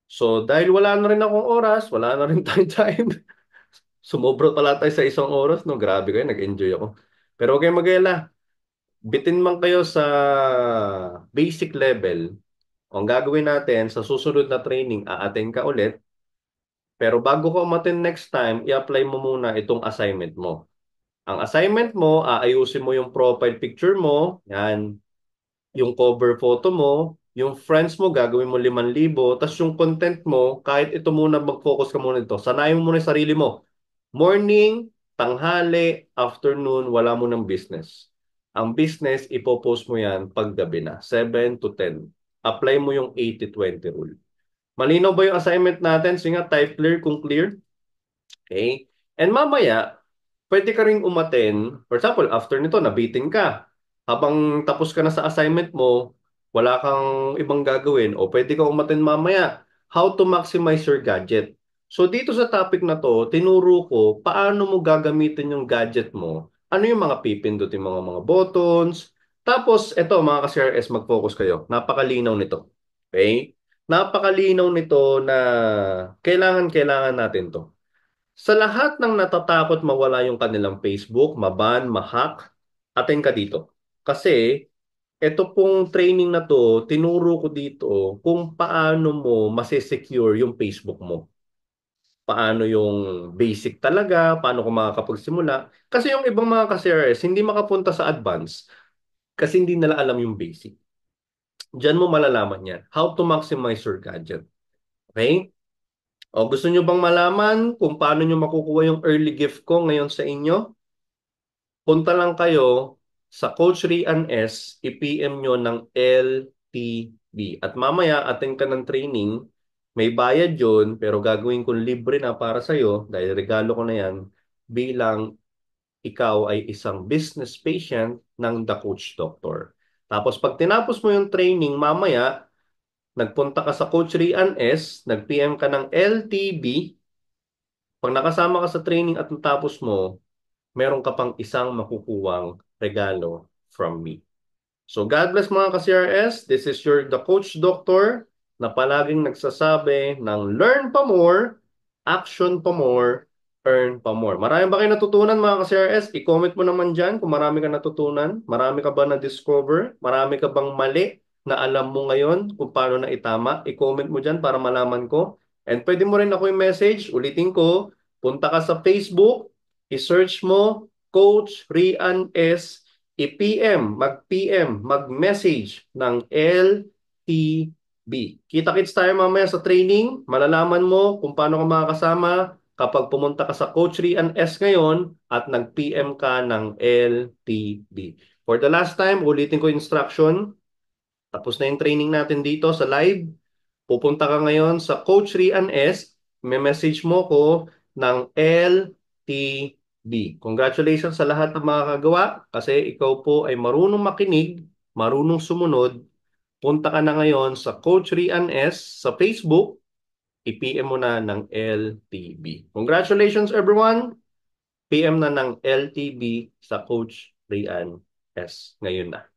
So, dahil wala na rin akong oras, wala na rin tayong time. Sumobra pala tayo sa isang oras, no? Grabe kayo, nag-enjoy ako. Pero huwag kayong mag-alala. Bitin man kayo sa basic level, ang gagawin natin sa susunod na training, a-attend ka ulit. Pero bago ka umattend next time, i-apply mo muna itong assignment mo. Ang assignment mo, aayusin mo yung profile picture mo, yan, yung cover photo mo, yung friends mo, gagawin mo 5,000, tapos yung content mo, kahit ito muna, mag-focus ka muna ito. Sanayin mo muna yung sarili mo. Morning, tanghali, afternoon, wala mo ng business. Ang business, ipopost mo yan paggabi na, 7 to 10. Apply mo yung 80-20 rule. Malinaw ba yung assignment natin? Sige nga, type clear kung clear. Okay? And mamaya, pwede ka ring umaten. For example, after nito, nabitin ka. Habang tapos ka na sa assignment mo, wala kang ibang gagawin, o pwede ka umaten mamaya. How to maximize your gadget. So dito sa topic na to, tinuro ko paano mo gagamitin yung gadget mo. Ano yung mga pipindutin mga buttons. Tapos, eto mga ka-CRS, mag-focus kayo. Napakalinaw nito. Okay? Napakalinaw nito na kailangan natin to. Sa lahat ng natatakot mawala yung kanilang Facebook, maban, mahack, attend ka dito. Kasi ito pong training na to, tinuro ko dito kung paano mo masesecure yung Facebook mo. Paano yung basic talaga, paano ko makakapagsimula. Kasi yung ibang mga ka-CRS, hindi makapunta sa advance kasi hindi nila alam yung basic. Diyan mo malalaman yan. How to maximize your gadget. Okay? O gusto nyo bang malaman kung paano nyo makukuha yung early gift ko ngayon sa inyo? Punta lang kayo sa Coach Rian S, i-PM nyo ng LTB. At mamaya, attend ka ng training, may bayad yun, pero gagawin kong libre na para sa'yo, dahil regalo ko na yan, bilang ikaw ay isang business patient ng The Coach Doctor. Tapos pag tinapos mo yung training, mamaya, nagpunta ka sa Coach Rian S, nag-PM ka ng LTB, pag nakasama ka sa training at natapos mo, meron ka pang isang makukuwang regalo from me. So God bless mga ka-CRS. This is your The Coach Doctor na palaging nagsasabi ng learn pa more, action pa more, earn pa more. Marami ba kayo natutunan mga ka-CRS? I-comment mo naman dyan kung marami ka natutunan. Marami ka ba na-discover? Marami ka bang mali na alam mo ngayon kung paano na itama? I-comment mo dyan para malaman ko. And pwede mo rin ako yung message. Ulitin ko, punta ka sa Facebook, i-search mo Coach Rian S. I-PM, mag-PM, mag-message ng LTB. Kita-kits tayo mamaya sa training. Malalaman mo kung paano ka makakasama kapag pumunta ka sa Coach Rian S ngayon at nag-PM ka ng LTB. For the last time, ulitin ko yung instruction. Tapos na yung training natin dito sa live. Pupunta ka ngayon sa Coach Rian S. May message mo ko ng LTB. Congratulations sa lahat ng mga kagawa kasi ikaw po ay marunong makinig, marunong sumunod. Punta ka na ngayon sa Coach Rian S sa Facebook. I-PM mo na ng LTB. Congratulations everyone! PM na ng LTB sa Coach Rian S. Ngayon na.